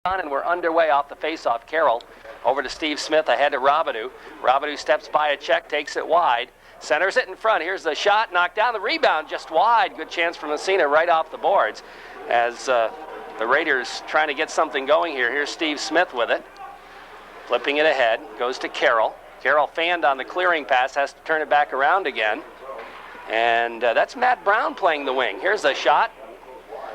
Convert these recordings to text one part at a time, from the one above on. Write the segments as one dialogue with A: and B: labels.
A: And we're underway off the face-off. Carroll over to Steve Smith, ahead to Robidoux. Robidoux steps by a check, takes it wide, centers it in front. Here's the shot, knocked down, the rebound just wide. Good chance for Massena right off the boards as the Raiders trying to get something going here. Here's Steve Smith with it, flipping it ahead, goes to Carroll. Carroll fanned on the clearing pass, has to turn it back around again. And that's Matt Brown playing the wing. Here's the shot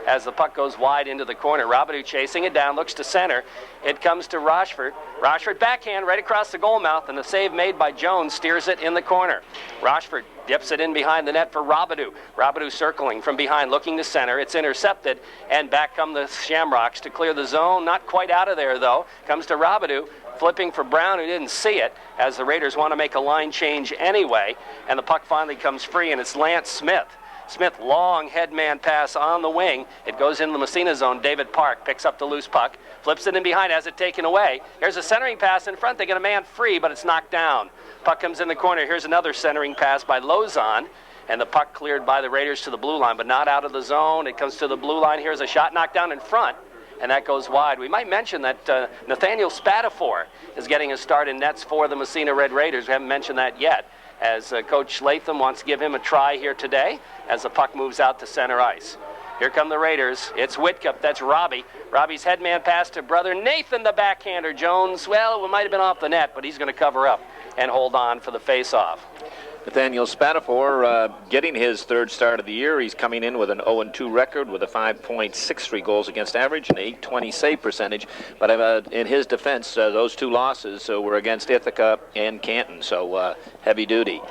A: as the puck goes wide into the corner. Robidoux chasing it down, looks to center. It comes to Rochford. Rochford backhand right across the goal mouth, and the save made by Jones steers it in the corner. Rochford dips it in behind the net for Robidoux. Robidoux circling from behind, looking to center. It's intercepted, and back come the Shamrocks to clear the zone. Not quite out of there, though. Comes to Robidoux, flipping for Brown, who didn't see it, as the Raiders want to make a line change anyway, and the puck finally comes free, and it's Lance Smith. Smith, long headman pass on the wing. It goes in the Massena zone. David Park picks up the loose puck, flips it in behind, has it taken away. Here's a centering pass in front. They get a man free, but it's knocked down. Puck comes in the corner. Here's another centering pass by Lozon, and the puck cleared by the Raiders to the blue line, but not out of the zone. It comes to the blue line. Here's a shot knocked down in front, and that goes wide. We might mention that Nathaniel Spatafor is getting a start in nets for the Massena Red Raiders. We haven't mentioned that yet, as Coach Latham wants to give him a try here today as the puck moves out to center ice. Here come the Raiders. It's Whitcup. That's Robbie. Robbie's headman pass to brother Nathan, the backhander. Jones, well, it might have been off the net, but he's going to cover up and hold on for the face-off.
B: Nathaniel Spatafor getting his third start of the year. He's coming in with an 0-2 record with a 5.63 goals against average and an 820 save percentage. But in his defense, those two losses were against Ithaca and Canton, so heavy duty.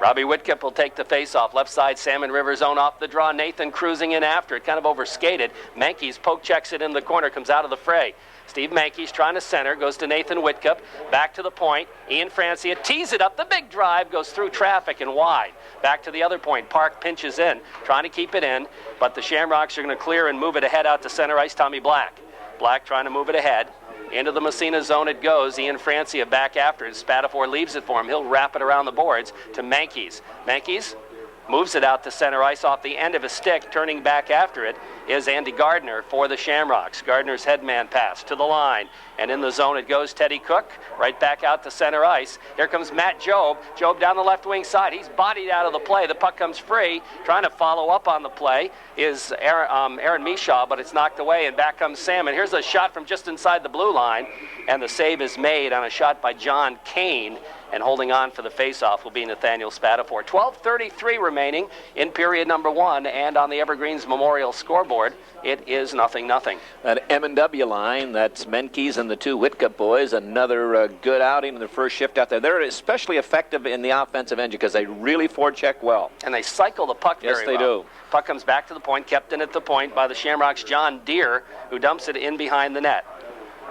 A: Robbie Whitcup will take the face-off. Left side, Salmon River zone off the draw. Nathan cruising in after it, kind of overskated. Mankeys poke checks it in the corner, comes out of the fray. Steve Mankeys trying to center, goes to Nathan Whitcup, back to the point. Ian Francia tees it up, the big drive goes through traffic and wide. Back to the other point, Park pinches in, trying to keep it in, but the Shamrocks are going to clear and move it ahead out to center ice. Tommy Black. Black trying to move it ahead. Into the Massena zone it goes. Ian Francia back after it. Spatafor leaves it for him. He'll wrap it around the boards to Mankeys. Mankeys moves it out to center ice off the end of his stick. Turning back after it is Andy Gardner for the Shamrocks. Gardner's headman pass to the line. And in the zone it goes. Teddy Cook right back out to center ice. Here comes Matt Job. Job down the left wing side. He's bodied out of the play. The puck comes free. Trying to follow up on the play is Aaron Mishaw, but it's knocked away, and back comes Salmon. Here's a shot from just inside the blue line, and the save is made on a shot by John Kane. And holding on for the face-off will be Nathaniel Spatafor. 12:33 remaining in period number one, and on the Evergreens Memorial scoreboard, it is 0-0.
B: That M&W line, that's Menkes and the two Whitcup boys, another good outing in the first shift out there. They're especially effective in the offensive end because they really forecheck well.
A: And they cycle the puck very well.
B: Yes, they do.
A: Puck comes back to the point, kept in at the point by the Shamrocks' John Deere, who dumps it in behind the net.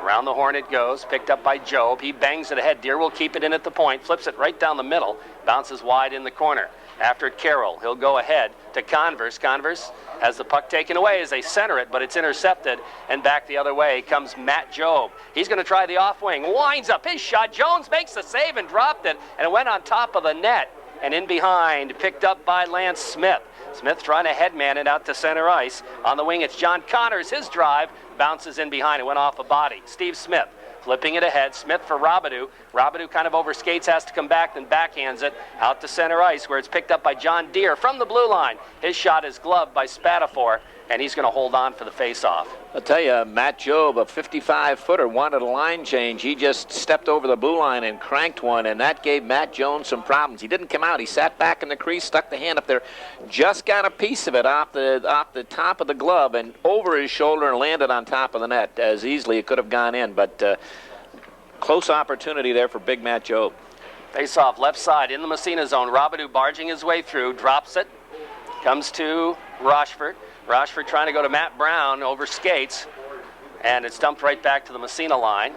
A: Around the horn it goes, picked up by Job. He bangs it ahead. Deere will keep it in at the point, flips it right down the middle, bounces wide in the corner. After it, Carroll. He'll go ahead to Converse. Converse has the puck taken away as they center it, but it's intercepted, and back the other way comes Matt Job. He's going to try the off wing, winds up his shot. Jones makes the save and dropped it, and it went on top of the net and in behind, picked up by Lance Smith. Smith trying to headman it out to center ice. On the wing, it's John Connors. His drive bounces in behind. It went off a body. Steve Smith flipping it ahead. Smith for Robidoux. Robidoux kind of overskates, has to come back, then backhands it out to center ice, where it's picked up by John Deere from the blue line. His shot is gloved by Spatafor, and he's going to hold on for the face-off.
B: I'll tell you, Matt Job, a 55-footer, wanted a line change. He just stepped over the blue line and cranked one, and that gave Matt Jones some problems. He didn't come out. He sat back in the crease, stuck the hand up there, just got a piece of it off the top of the glove and over his shoulder and landed on top of the net. As easily it could have gone in, but close opportunity there for big Matt Job.
A: Face-off left side in the Massena zone. Robidoux barging his way through, drops it, comes to Rochford. Rochford trying to go to Matt Brown, over skates, and it's dumped right back to the Massena line.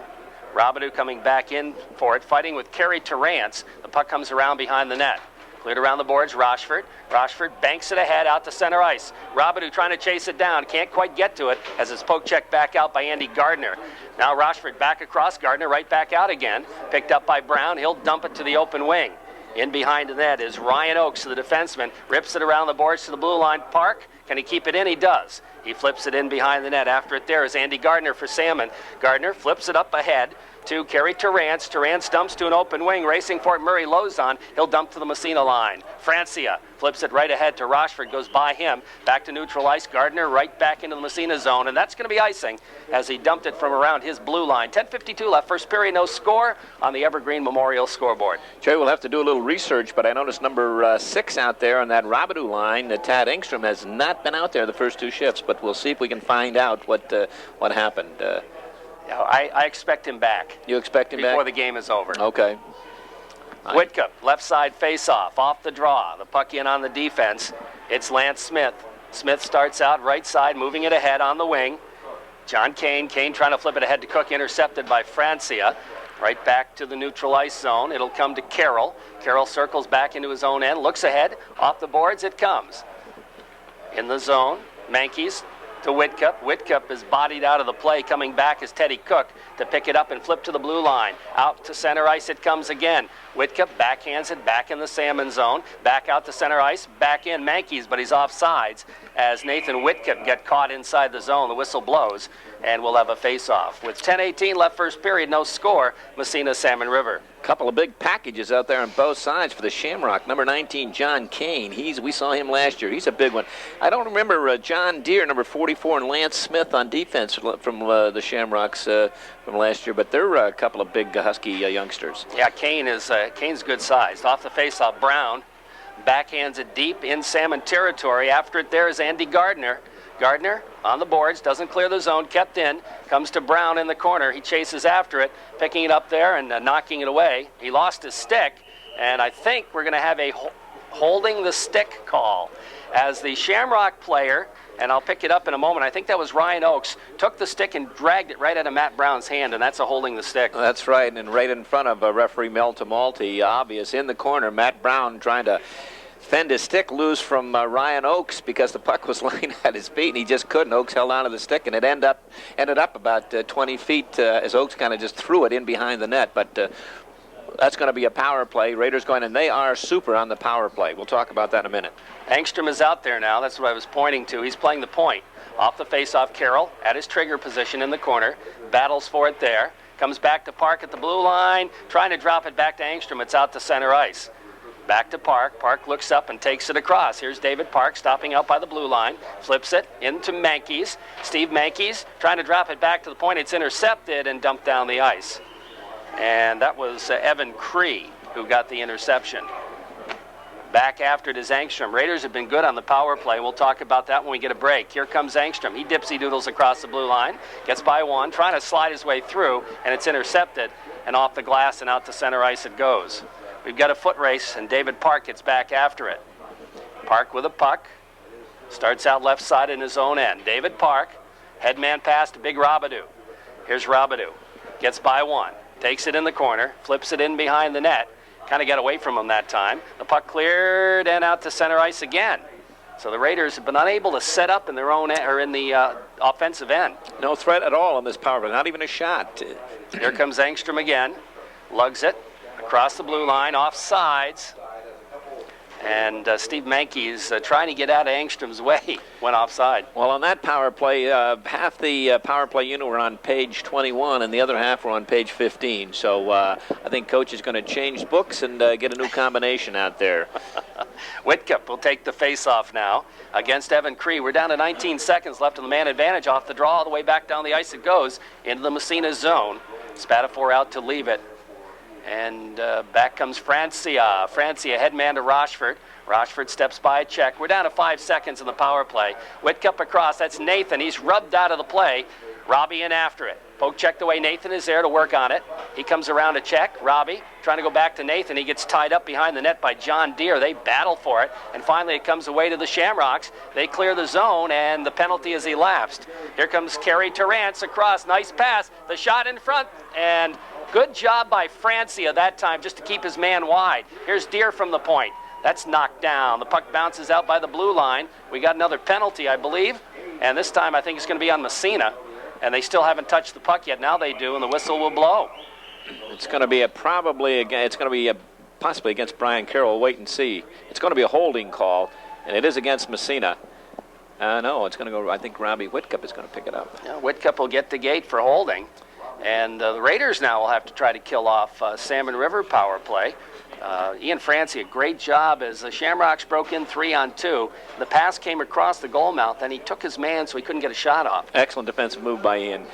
A: Robidoux coming back in for it, fighting with Kerry Terrance. The puck comes around behind the net. Cleared around the boards, Rochford. Rochford banks it ahead out to center ice. Robidoux trying to chase it down, can't quite get to it as it's poke checked back out by Andy Gardner. Now Rochford back across, Gardner right back out again. Picked up by Brown, he'll dump it to the open wing. In behind the net is Ryan Oakes, the defenseman. Rips it around the boards to the blue line. Park, can he keep it in? He does. He flips it in behind the net. After it there is Andy Gardner for Salmon. Gardner flips it up ahead to Kerry Terrance. Terrance dumps to an open wing. Racing for it, Murray Lozon. He'll dump to the Massena line. Francia flips it right ahead to Rochford. Goes by him. Back to neutral ice. Gardner right back into the Massena zone. And that's going to be icing as he dumped it from around his blue line. 10:52 left. First period, no score on the Evergreen Memorial scoreboard.
B: Jerry, we'll have to do a little research, but I noticed number 6 out there on that Robidoux line. Tad Engstrom has not been out there the first 2 shifts, but we'll see if we can find out what happened.
A: I expect him back.
B: You expect him back?
A: Before the game is over.
B: Okay.
A: Whitcup, left side face-off, off the draw. The puck in on the defense. It's Lance Smith. Smith starts out right side, moving it ahead on the wing. John Kane. Kane trying to flip it ahead to Cook, intercepted by Francia. Right back to the neutral ice zone. It'll come to Carroll. Carroll circles back into his own end, looks ahead. Off the boards, it comes. In the zone, Mankeys to Whitcup. Whitcup is bodied out of the play. Coming back is Teddy Cook to pick it up and flip to the blue line. Out to center ice it comes again. Whitcup backhands it back in the Salmon zone. Back out to center ice. Back in Mankeys, but he's offsides as Nathan Whitcup get caught inside the zone. The whistle blows, and we'll have a face-off. With 10:18 left first period, no score, Massena Salmon River.
B: Couple of big packages out there on both sides for the Shamrock. Number 19, John Kane. We saw him last year. He's a big one. I don't remember John Deere, number 44, and Lance Smith on defense from the Shamrocks from last year. But they're a couple of big Husky youngsters.
A: Yeah, Kane's good sized. Off the faceoff, Brown backhands it deep in Salmon territory. After it, there is Andy Gardner. Gardner on the boards, doesn't clear the zone, kept in, comes to Brown in the corner. He chases after it, picking it up there and knocking it away. He lost his stick, and I think we're going to have a holding the stick call as the Shamrock player, and I'll pick it up in a moment. I think that was Ryan Oakes, took the stick and dragged it right out of Matt Brown's hand, and that's a holding the stick.
B: That's right, and right in front of referee Mel Tamalti, obvious in the corner. Matt Brown trying to fend his stick loose from Ryan Oakes because the puck was lying at his feet, and he just couldn't. Oakes held on to the stick, and it ended up about 20 feet as Oakes kind of just threw it in behind the net. But that's going to be a power play. Raiders going, and they are super on the power play. We'll talk about that in a minute.
A: Angstrom is out there now. That's what I was pointing to. He's playing the point. Off the faceoff, Carroll at his trigger position in the corner. Battles for it there. Comes back to Park at the blue line. Trying to drop it back to Angstrom. It's out to center ice. Back to Park. Park looks up and takes it across. Here's David Park stopping out by the blue line. Flips it into Mankeys. Steve Mankeys trying to drop it back to the point. It's intercepted and dumped down the ice. And that was Evan Cree who got the interception. Back after it is Angstrom. Raiders have been good on the power play. We'll talk about that when we get a break. Here comes Angstrom. He dipsy doodles across the blue line. Gets by one, trying to slide his way through, and it's intercepted. And off the glass and out to center ice it goes. We've got a foot race, and David Park gets back after it. Park with a puck. Starts out left side in his own end. David Park, headman pass to Big Robidoux. Here's Robidoux. Gets by one. Takes it in the corner. Flips it in behind the net. Kind of got away from him that time. The puck cleared and out to center ice again. So the Raiders have been unable to set up in their own or in the offensive end.
B: No threat at all on this power play. Not even a shot.
A: Here comes Angstrom again. Lugs it. Across the blue line, off sides. And Steve Mankeys trying to get out of Angstrom's way, went offside.
B: Well, on that power play, half the power play unit were on page 21 and the other half were on page 15. So I think Coach is going to change books and get a new combination out there.
A: Whitcup will take the face-off now against Evan Cree. We're down to 19 seconds left in the man advantage. Off the draw, all the way back down the ice it goes into the Massena zone. Spatafor out to leave it. And back comes Francia. Francia, headman to Rochford. Rochford steps by a check. We're down to 5 seconds in the power play. Whitcup across. That's Nathan. He's rubbed out of the play. Robbie in after it. Poke checked away. Nathan is there to work on it. He comes around to check. Robbie trying to go back to Nathan. He gets tied up behind the net by John Deere. They battle for it. And finally it comes away to the Shamrocks. They clear the zone, and the penalty is elapsed. Here comes Kerry Terrance across. Nice pass. The shot in front. And good job by Francia that time just to keep his man wide. Here's Deere from the point. That's knocked down. The puck bounces out by the blue line. We got another penalty, I believe. And this time I think it's going to be on Massena. And they still haven't touched the puck yet. Now they do, and the whistle will blow.
B: It's going to be possibly against Brian Carroll. Wait and see. It's going to be a holding call, and it is against Massena. No, it's going to go. I think Robbie Whitcup is going to pick it up.
A: Yeah, Whitcup will get the gate for holding. And the Raiders now will have to try to kill off Salmon River power play. Ian Francie, a great job as the Shamrocks broke in 3-on-2. The pass came across the goal mouth, and he took his man so he couldn't get a shot off.
B: Excellent defensive move by Ian.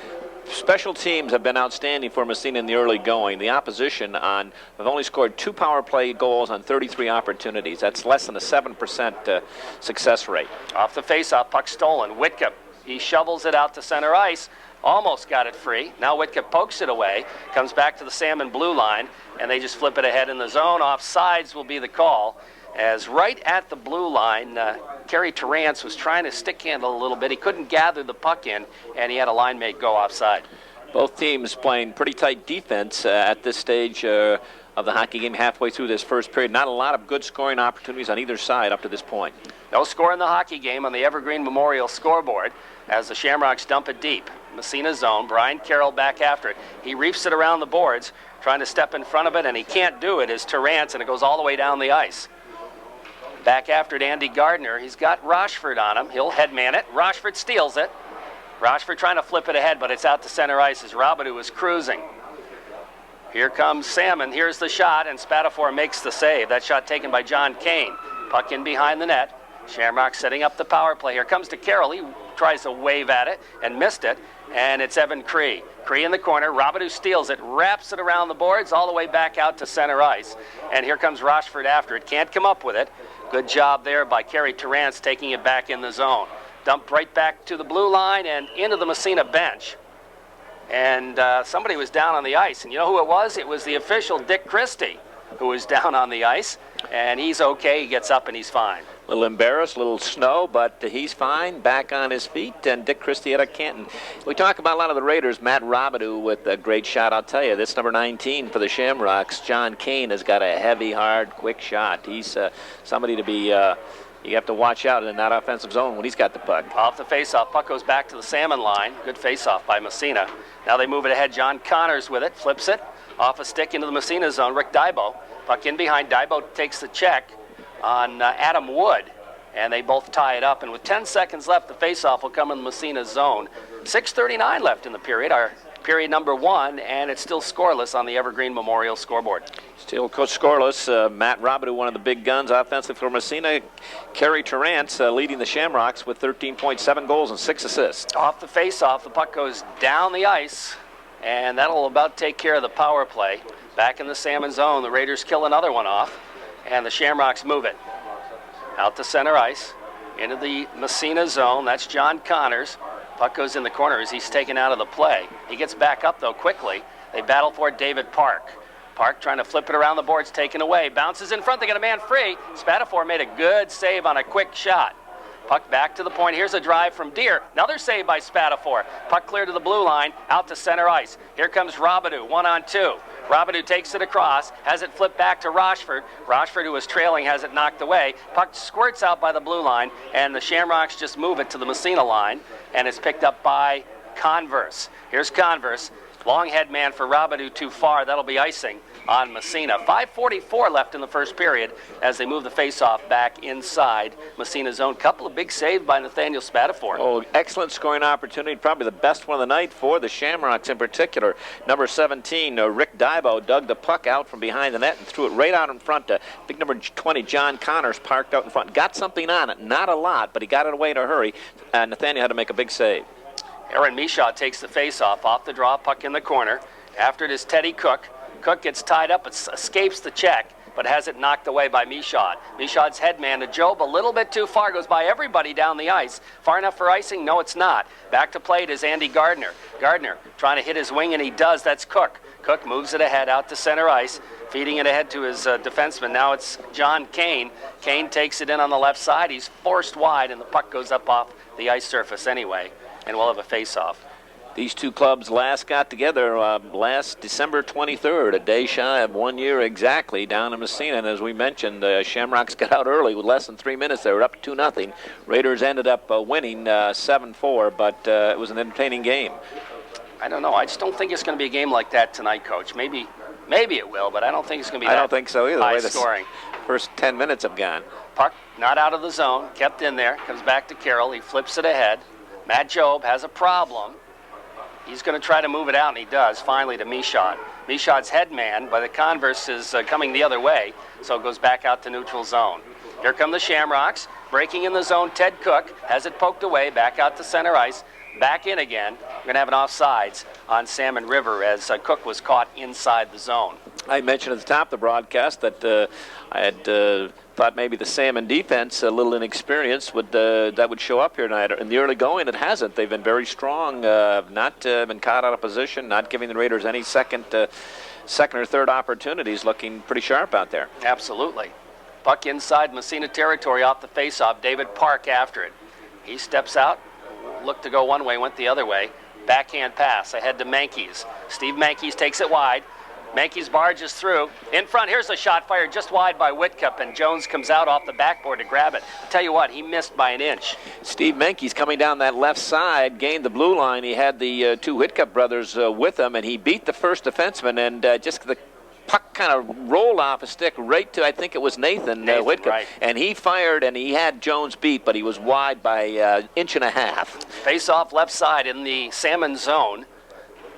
B: Special teams have been outstanding for Massena in the early going. The opposition have only scored 2 power play goals on 33 opportunities. That's less than a 7% success rate.
A: Off the faceoff, puck stolen. Whitcup, he shovels it out to center ice. Almost got it free. Now Whitcup pokes it away, comes back to the Salmon blue line, and they just flip it ahead in the zone. Offsides will be the call, as right at the blue line, Kerry Terrance was trying to stick handle a little bit. He couldn't gather the puck in, and he had a line mate go offside.
B: Both teams playing pretty tight defense at this stage of the hockey game, halfway through this first period. Not a lot of good scoring opportunities on either side up to this point.
A: No score in the hockey game on the Evergreen Memorial scoreboard as the Shamrocks dump it deep. Massena zone, Brian Carroll back after it. He reefs it around the boards, trying to step in front of it, and he can't do it as Terrance, and it goes all the way down the ice. Back after it, Andy Gardner. He's got Rochford on him. He'll headman it. Rochford steals it. Rochford trying to flip it ahead, but it's out to center ice as Robidoux is cruising. Here comes Salmon. Here's the shot, and Spatafor makes the save. That shot taken by John Kane. Puck in behind the net. Shamrock setting up the power play. Here comes to Carroll. He tries to wave at it and missed it, and it's Evan Cree. Cree in the corner. Robidoux steals it, wraps it around the boards all the way back out to center ice. And here comes Rochford after it. Can't come up with it. Good job there by Kerry Terrance taking it back in the zone. Dumped right back to the blue line and into the Massena bench. And somebody was down on the ice. And you know who it was? It was the official, Dick Christie, who was down on the ice. And he's okay. He gets up and he's fine.
B: A little embarrassed, a little snow, but he's fine, back on his feet, and Dick Christie out of Canton. We talk about a lot of the Raiders. Matt Robidoux with a great shot. I'll tell you, this number 19 for the Shamrocks, John Kane, has got a heavy, hard, quick shot. He's somebody to be, you have to watch out in that offensive zone when he's got the puck.
A: Off the faceoff, puck goes back to the Salmon line. Good faceoff by Massena. Now they move it ahead. John Connors with it, flips it, off a stick into the Massena zone. Rick Dybo, puck in behind. Dybo takes the check on Adam Wood, and they both tie it up. And with 10 seconds left, the faceoff will come in the Massena zone. 6:39 left in the period, our period number 1, and it's still scoreless on the Evergreen Memorial scoreboard.
B: Still scoreless. Matt Robidoux, one of the big guns offensively for Massena. Kerry Terrance leading the Shamrocks with 13.7 goals and 6 assists.
A: Off the faceoff, the puck goes down the ice, and that'll about take care of the power play. Back in the Salmon zone, the Raiders kill another one off, and the Shamrocks move it out to center ice, into the Massena zone. That's John Connors. Puck goes in the corner as he's taken out of the play. He gets back up, though, quickly. They battle for it, David Park. Park trying to flip it around the boards, taken away. Bounces in front, they get a man free. Spatafor made a good save on a quick shot. Puck back to the point. Here's a drive from Deere. Another save by Spatafor. Puck clear to the blue line, out to center ice. Here comes Robidoux, 1-on-2. Robidoux takes it across, has it flipped back to Rochford. Rochford, who was trailing, has it knocked away. Puck squirts out by the blue line, and the Shamrocks just move it to the Massena line, and it's picked up by Converse. Here's Converse. Long head man for Robidoux too far. That'll be icing on Massena. 5:44 left in the first period as they move the faceoff back inside Massena zone. Couple of big saves by Nathaniel Spatafor.
B: Oh, excellent scoring opportunity. Probably the best one of the night for the Shamrocks in particular. Number 17, Rick Dybo, dug the puck out from behind the net and threw it right out in front. Big number 20, John Connors, parked out in front. Got something on it. Not a lot, but he got it away in a hurry. Nathaniel had to make a big save.
A: Aaron Michaud takes the face-off, off the draw, puck in the corner. After it is Teddy Cook. Cook gets tied up, escapes the check, but has it knocked away by Michaud. Michaud's headman to Job, a little bit too far, goes by everybody down the ice. Far enough for icing? No, it's not. Back to plate is Andy Gardner. Gardner trying to hit his wing, and he does. That's Cook. Cook moves it ahead out to center ice, feeding it ahead to his defenseman. Now it's John Kane. Kane takes it in on the left side. He's forced wide, and the puck goes up off the ice surface anyway. And we'll have a face-off.
B: These two clubs last got together last December 23rd, a day shy of 1 year exactly, down in Massena. And as we mentioned, the Shamrocks got out early with less than 3 minutes. They were up 2-0. Raiders ended up winning 7-4, but it was an entertaining game.
A: I don't know. I just don't think it's going to be a game like that tonight, Coach. Maybe it will, but I don't think it's going to be
B: I don't think so either.
A: High scoring.
B: first 10 minutes have gone.
A: Puck not out of the zone, kept in there, comes back to Carroll. He flips it ahead. Matt Job has a problem. He's going to try to move it out, and he does, finally, to Michaud. Michaud's head man, by the converse, is coming the other way, so it goes back out to neutral zone. Here come the Shamrocks. Breaking in the zone, Ted Cook has it poked away, back out to center ice, back in again. We're going to have an offsides on Salmon River as Cook was caught inside the zone.
B: I mentioned at the top of the broadcast that I had thought maybe the Salmon defense, a little inexperienced, that would show up here tonight. In the early going, it hasn't. They've been very strong, not been caught out of position, not giving the Raiders any second or third opportunities, looking pretty sharp out there.
A: Absolutely. Puck inside Massena territory off the faceoff. David Park after it. He steps out, looked to go one way, went the other way. Backhand pass ahead to Mankies. Steve Mankies takes it wide. Mankies barges through. In front, here's a shot fired just wide by Whitcup, and Jones comes out off the backboard to grab it. I'll tell you what, he missed by an inch.
B: Steve Mankies coming down that left side, gained the blue line. He had the two Whitcup brothers with him, and he beat the first defenseman, and just the puck kind of rolled off a stick right to, I think it was Nathan Whitcup.
A: Right.
B: And he fired, and he had Jones beat, but he was wide by an inch and a half.
A: Face off left side in the Salmon zone.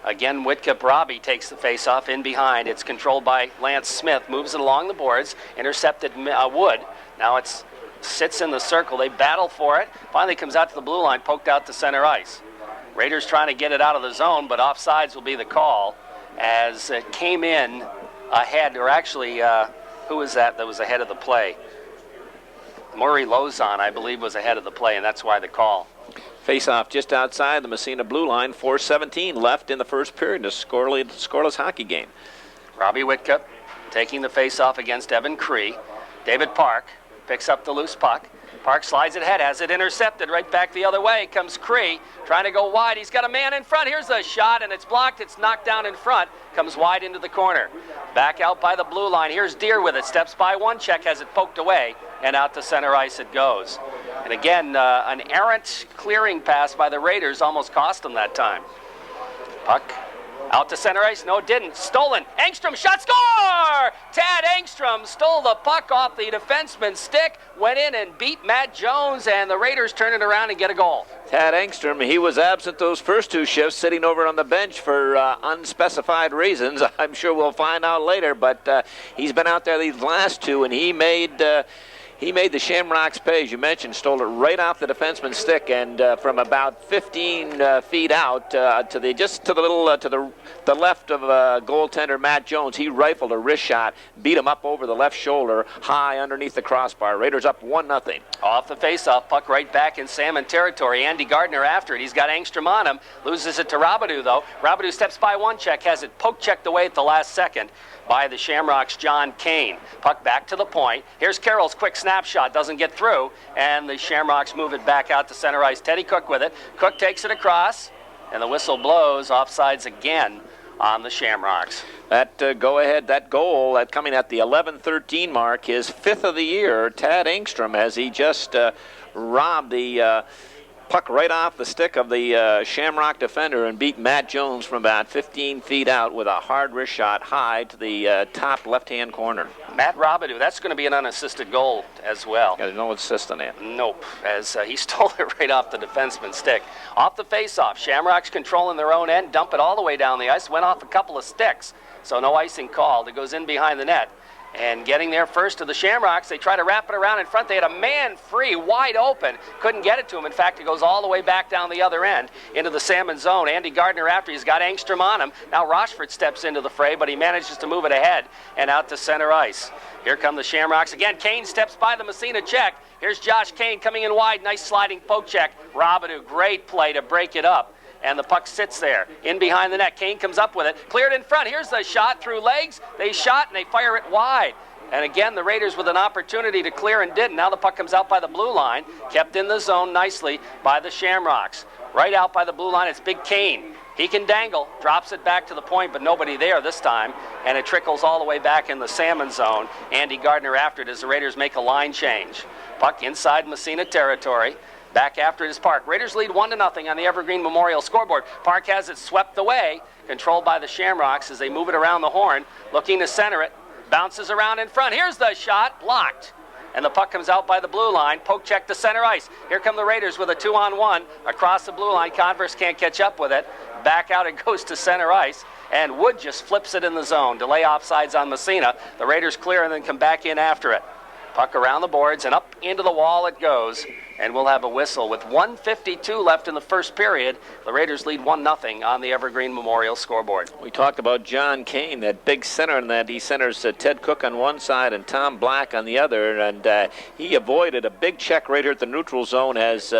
A: Again, Whitcup Robbie takes the face-off in behind. It's controlled by Lance Smith. Moves it along the boards. Intercepted Wood. Now it sits in the circle. They battle for it. Finally comes out to the blue line, poked out to center ice. Raiders trying to get it out of the zone, but offsides will be the call as it came in ahead. Or actually, who was that was ahead of the play? Murray Lozon, I believe, was ahead of the play, and that's why the call.
B: Face-off just outside the Massena blue line. 4:17 left in the first period. A scoreless hockey game.
A: Robbie Whitcup taking the face-off against Evan Cree. David Park picks up the loose puck. Park slides it ahead, has it intercepted right back the other way. Comes Cree, trying to go wide. He's got a man in front. Here's a shot, and it's blocked. It's knocked down in front. Comes wide into the corner. Back out by the blue line. Here's Deere with it. Steps by one check, has it poked away, and out to center ice it goes. And again, an errant clearing pass by the Raiders almost cost them that time. Puck out to center ice. No, it didn't. Stolen. Engstrom shot, score! Tad Engstrom stole the puck off the defenseman's stick, went in and beat Matt Jones, and the Raiders turn it around and get a goal.
B: Tad Engstrom, he was absent those first two shifts, sitting over on the bench for unspecified reasons. I'm sure we'll find out later, but he's been out there these last two, and he made the Shamrocks pay, as you mentioned. Stole it right off the defenseman's stick, and from about 15 feet out to the left of goaltender Matt Jones, he rifled a wrist shot, beat him up over the left shoulder, high underneath the crossbar. Raiders up 1-0.
A: Off the faceoff, puck right back in Salmon territory. Andy Gardner after it. He's got Engstrom on him. Loses it to Robidoux, though. Robidoux steps by one check, has it poke checked away at the last second by the Shamrocks' John Kane. Puck back to the point. Here's Carroll's quick snapshot. Doesn't get through, and the Shamrocks move it back out to center ice. Teddy Cook with it. Cook takes it across, and the whistle blows. Offsides again on the Shamrocks.
B: That go-ahead, that goal, that coming at the 11-13 mark, his fifth of the year, Tad Engstrom, as he just robbed the puck right off the stick of the Shamrock defender and beat Matt Jones from about 15 feet out with a hard wrist shot high to the top left-hand corner.
A: Matt Robidoux, that's going to be an unassisted goal as well.
B: There's no assist on it.
A: Nope, as he stole it right off the defenseman's stick. Off the faceoff, Shamrocks controlling their own end, dump it all the way down the ice, went off a couple of sticks, so no icing called. It goes in behind the net. And getting there first to the Shamrocks, they try to wrap it around in front. They had a man free, wide open. Couldn't get it to him. In fact, it goes all the way back down the other end into the Salmon zone. Andy Gardner after. He's got Engstrom on him. Now Rochford steps into the fray, but he manages to move it ahead and out to center ice. Here come the Shamrocks again. Kane steps by the Massena check. Here's Josh Kane coming in wide. Nice sliding poke check. Robidoux, great play to break it up. And the puck sits there, in behind the net. Kane comes up with it, cleared in front. Here's the shot through legs. They shot and they fire it wide. And again, the Raiders with an opportunity to clear and didn't. Now the puck comes out by the blue line, kept in the zone nicely by the Shamrocks. Right out by the blue line, it's Big Kane. He can dangle, drops it back to the point, but nobody there this time. And it trickles all the way back in the Salmon zone. Andy Gardner after it as the Raiders make a line change. Puck inside Massena territory. Back after it is Park. Raiders lead 1-0 on the Evergreen Memorial scoreboard. Park has it swept away, controlled by the Shamrocks as they move it around the horn, looking to center it. Bounces around in front. Here's the shot. Blocked. And the puck comes out by the blue line. Poke check to center ice. Here come the Raiders with a 2-on-1 across the blue line. Converse can't catch up with it. Back out it goes to center ice. And Wood just flips it in the zone. Delay offsides on Massena. The Raiders clear and then come back in after it. Puck around the boards and up into the wall it goes. And we'll have a whistle with 1:52 left in the first period. The Raiders lead 1-0 on the Evergreen Memorial scoreboard.
B: We talked about John Kane, that big center, and that he centers Ted Cook on one side and Tom Black on the other. And he avoided a big check right here at the neutral zone as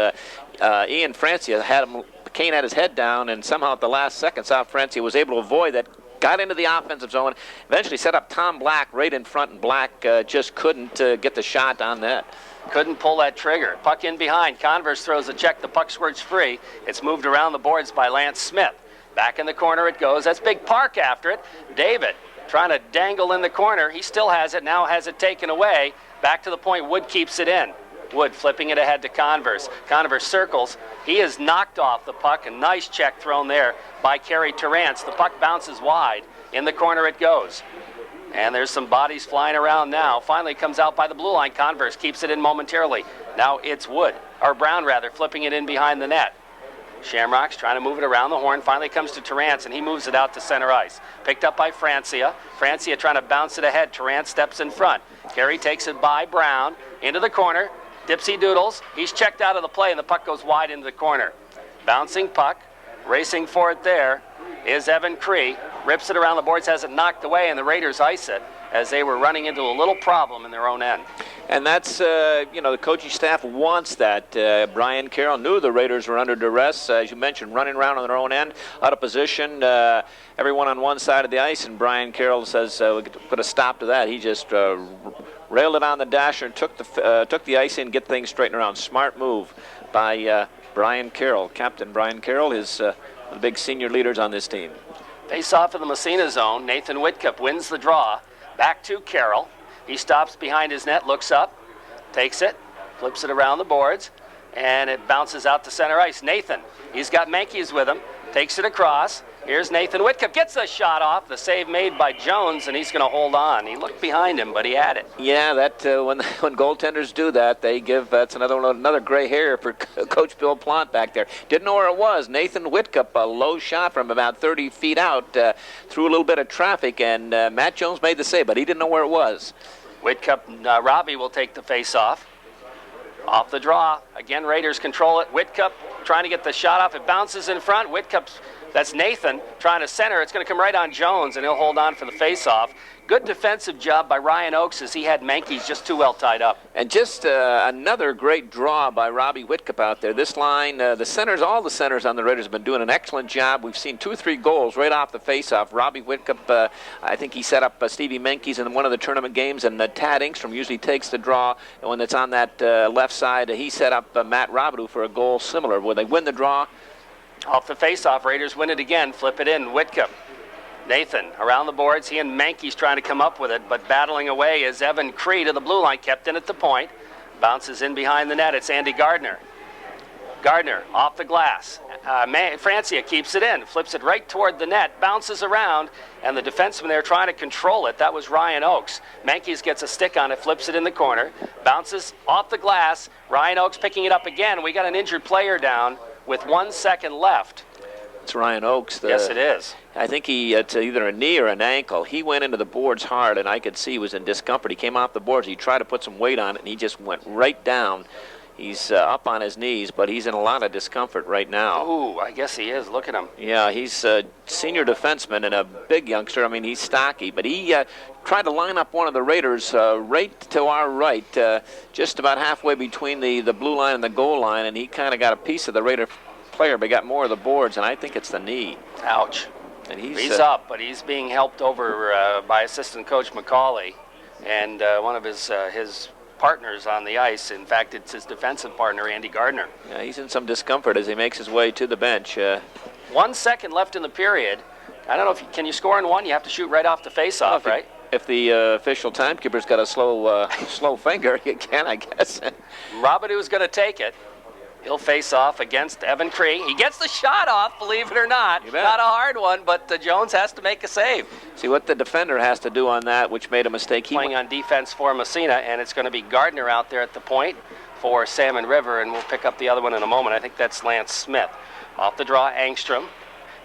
B: Ian Francia had him. Kane had his head down, and somehow at the last second, South Francia was able to avoid that. Got into the offensive zone, eventually set up Tom Black right in front, and Black just couldn't get the shot on net.
A: Couldn't pull that trigger. Puck in behind. Converse throws a check. The puck squirts free. It's moved around the boards by Lance Smith. Back in the corner it goes. That's Big Park after it. David trying to dangle in the corner. He still has it. Now has it taken away. Back to the point. Wood keeps it in. Wood flipping it ahead to Converse. Converse circles. He is knocked off the puck. A nice check thrown there by Kerry Terrance. The puck bounces wide. In the corner it goes. And there's some bodies flying around now. Finally comes out by the blue line. Converse keeps it in momentarily. Now it's Wood, or Brown rather, flipping it in behind the net. Shamrocks trying to move it around the horn. Finally comes to Terrance, and he moves it out to center ice. Picked up by Francia. Francia trying to bounce it ahead. Terrance steps in front. Carey takes it by Brown. Into the corner. Dipsy doodles. He's checked out of the play, and the puck goes wide into the corner. Bouncing puck. Racing for it there is Evan Cree. Rips it around the boards, has it knocked away, and the Raiders ice it as they were running into a little problem in their own end.
B: And that's, the coaching staff wants that. Brian Carroll knew the Raiders were under duress, as you mentioned, running around on their own end, out of position, everyone on one side of the ice, and Brian Carroll says, we could put a stop to that. He just railed it on the dasher and took the ice in, get things straightened around. Smart move by Brian Carroll. Captain Brian Carroll is one of the big senior leaders on this team.
A: Face off in the Massena zone. Nathan Whitcup wins the draw. Back to Carroll. He stops behind his net, looks up, takes it, flips it around the boards, and it bounces out to center ice. Nathan, he's got Mankies with him, takes it across. Here's Nathan Whitcup, gets the shot off. The save made by Jones, and he's going to hold on. He looked behind him, but he had it.
B: Yeah, that when goaltenders do that, they give that's another gray hair for Coach Bill Plant back there. Didn't know where it was. Nathan Whitcup, a low shot from about 30 feet out, through a little bit of traffic, and Matt Jones made the save, but he didn't know where it was.
A: Whitcup, Robbie will take the face-off. Off the draw. Again, Raiders control it. Whitcup trying to get the shot off. It bounces in front. Whitcup's, that's Nathan trying to center. It's going to come right on Jones, and he'll hold on for the face-off. Good defensive job by Ryan Oakes as he had Mankies just too well tied up.
B: And just another great draw by Robbie Whitcup out there. This line, the centers, all the centers on the Raiders have been doing an excellent job. We've seen 2 or 3 goals right off the face-off. Robbie Whitcup, I think he set up Stevie Mankies in one of the tournament games, and Tad Ingstrom usually takes the draw. And when it's on that left side, he set up Matt Robidoux for a goal similar. Will they win the draw?
A: Off the face-off, Raiders win it again. Flip it in. Whitcup. Nathan around the boards. He and Mankies trying to come up with it, but battling away is Evan Cree to the blue line, kept in at the point. Bounces in behind the net. It's Andy Gardner. Gardner off the glass. Francia keeps it in, flips it right toward the net, bounces around, and the defenseman there trying to control it. That was Ryan Oakes. Mankies gets a stick on it, flips it in the corner, bounces off the glass. Ryan Oakes picking it up again. We got an injured player down with 1 second left.
B: It's Ryan Oakes.
A: Yes, it is.
B: I think it's either a knee or an ankle. He went into the boards hard, and I could see he was in discomfort. He came off the boards. He tried to put some weight on it, and he just went right down. He's up on his knees, but he's in a lot of discomfort right now.
A: Ooh, I guess he is. Look at him.
B: Yeah, he's a senior defenseman and a big youngster. I mean, he's stocky, but he tried to line up one of the Raiders right to our right, just about halfway between the blue line and the goal line, and he kind of got a piece of the Raider player, but got more of the boards, and I think it's the knee.
A: Ouch.
B: And
A: he's up, but he's being helped over by assistant coach McCauley and one of his partners on the ice. In fact, it's his defensive partner, Andy Gardner.
B: Yeah, he's in some discomfort as he makes his way to the bench.
A: 1 second left in the period. I don't know if can you score in one? You have to shoot right off the face-off, right?
B: If the official timekeeper's got a slow finger, you can, I guess.
A: Robidoux is going to take it. He'll face off against Evan Cree. He gets the shot off, believe it or not. Not a hard one, but Jones has to make a save.
B: See what the defender has to do on that, which made a mistake.
A: Playing on defense for Massena, and it's going to be Gardner out there at the point for Salmon River, and we'll pick up the other one in a moment. I think that's Lance Smith. Off the draw, Angstrom.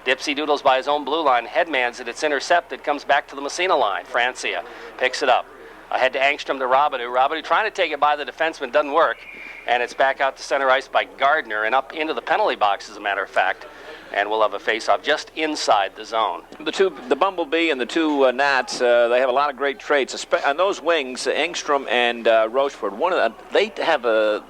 A: Dipsy doodles by his own blue line. Headmans it. It's intercepted. Comes back to the Massena line. Francia picks it up. Ahead to Angstrom to Robidoux. Robidoux trying to take it by the defenseman. Doesn't work. And it's back out to center ice by Gardner and up into the penalty box, as a matter of fact. And we'll have a face-off just inside the zone.
B: The Bumblebee and the two Nats, they have a lot of great traits. On those wings, Engstrom and Rochefort, they have the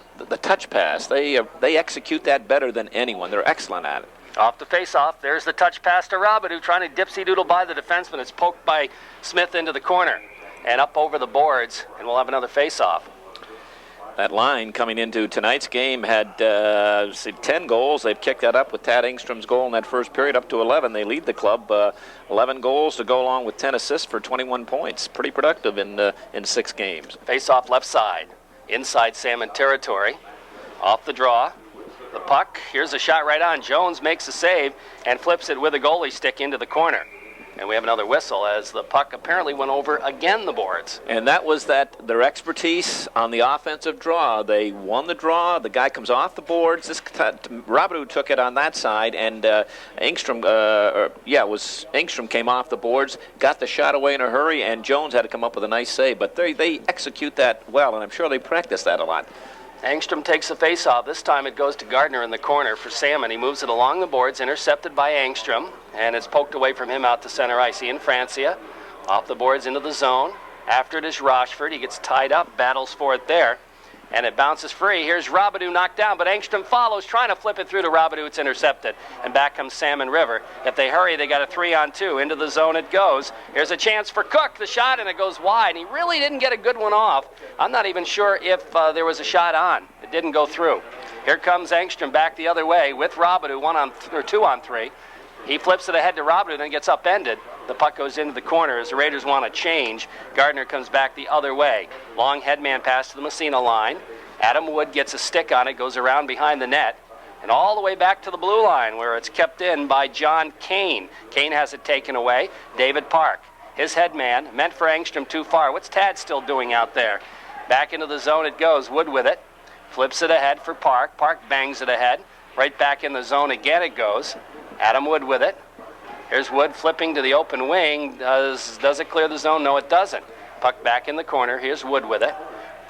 B: touch pass. They execute that better than anyone. They're excellent at it.
A: Off the face-off, there's the touch pass to Robidoux, trying to dipsy-doodle by the defenseman. It's poked by Smith into the corner and up over the boards, and we'll have another face-off.
B: That line coming into tonight's game had 10 goals. They've kicked that up with Tad Engstrom's goal in that first period up to 11. They lead the club 11 goals to go along with 10 assists for 21 points. Pretty productive in 6 games.
A: Face-off left side, inside Salmon territory. Off the draw, the puck. Here's a shot right on. Jones makes a save and flips it with a goalie stick into the corner. And we have another whistle as the puck apparently went over again the boards.
B: And that was their expertise on the offensive draw. They won the draw. The guy comes off the boards. Robidoux took it on that side, and Engstrom came off the boards, got the shot away in a hurry, and Jones had to come up with a nice save. But they execute that well, and I'm sure they practice that a lot.
A: Angstrom takes the face-off. This time it goes to Gardner in the corner for Salmon. He moves it along the boards, intercepted by Angstrom, and it's poked away from him out to center ice. Ian Francia off the boards into the zone. After it is Rochefort. He gets tied up, battles for it there, and it bounces free. Here's Robidoux knocked down, but Angstrom follows, trying to flip it through to Robidoux. It's intercepted, and back comes Salmon River. If they hurry, they got a 3-on-2. Into the zone it goes. Here's a chance for Cook. The shot, and it goes wide. And he really didn't get a good one off. I'm not even sure if there was a shot on. It didn't go through. Here comes Angstrom back the other way with Robidoux, 2-on-3. He flips it ahead to Robidoux, then gets upended. The puck goes into the corner as the Raiders want to change. Gardner comes back the other way. Long headman pass to the Massena line. Adam Wood gets a stick on it, goes around behind the net, and all the way back to the blue line where it's kept in by John Kane. Kane has it taken away. David Park, his headman, meant for Angstrom too far. What's Tad still doing out there? Back into the zone it goes. Wood with it. Flips it ahead for Park. Park bangs it ahead. Right back in the zone again it goes. Adam Wood with it. Here's Wood flipping to the open wing. Does it clear the zone? No, it doesn't. Puck back in the corner. Here's Wood with it.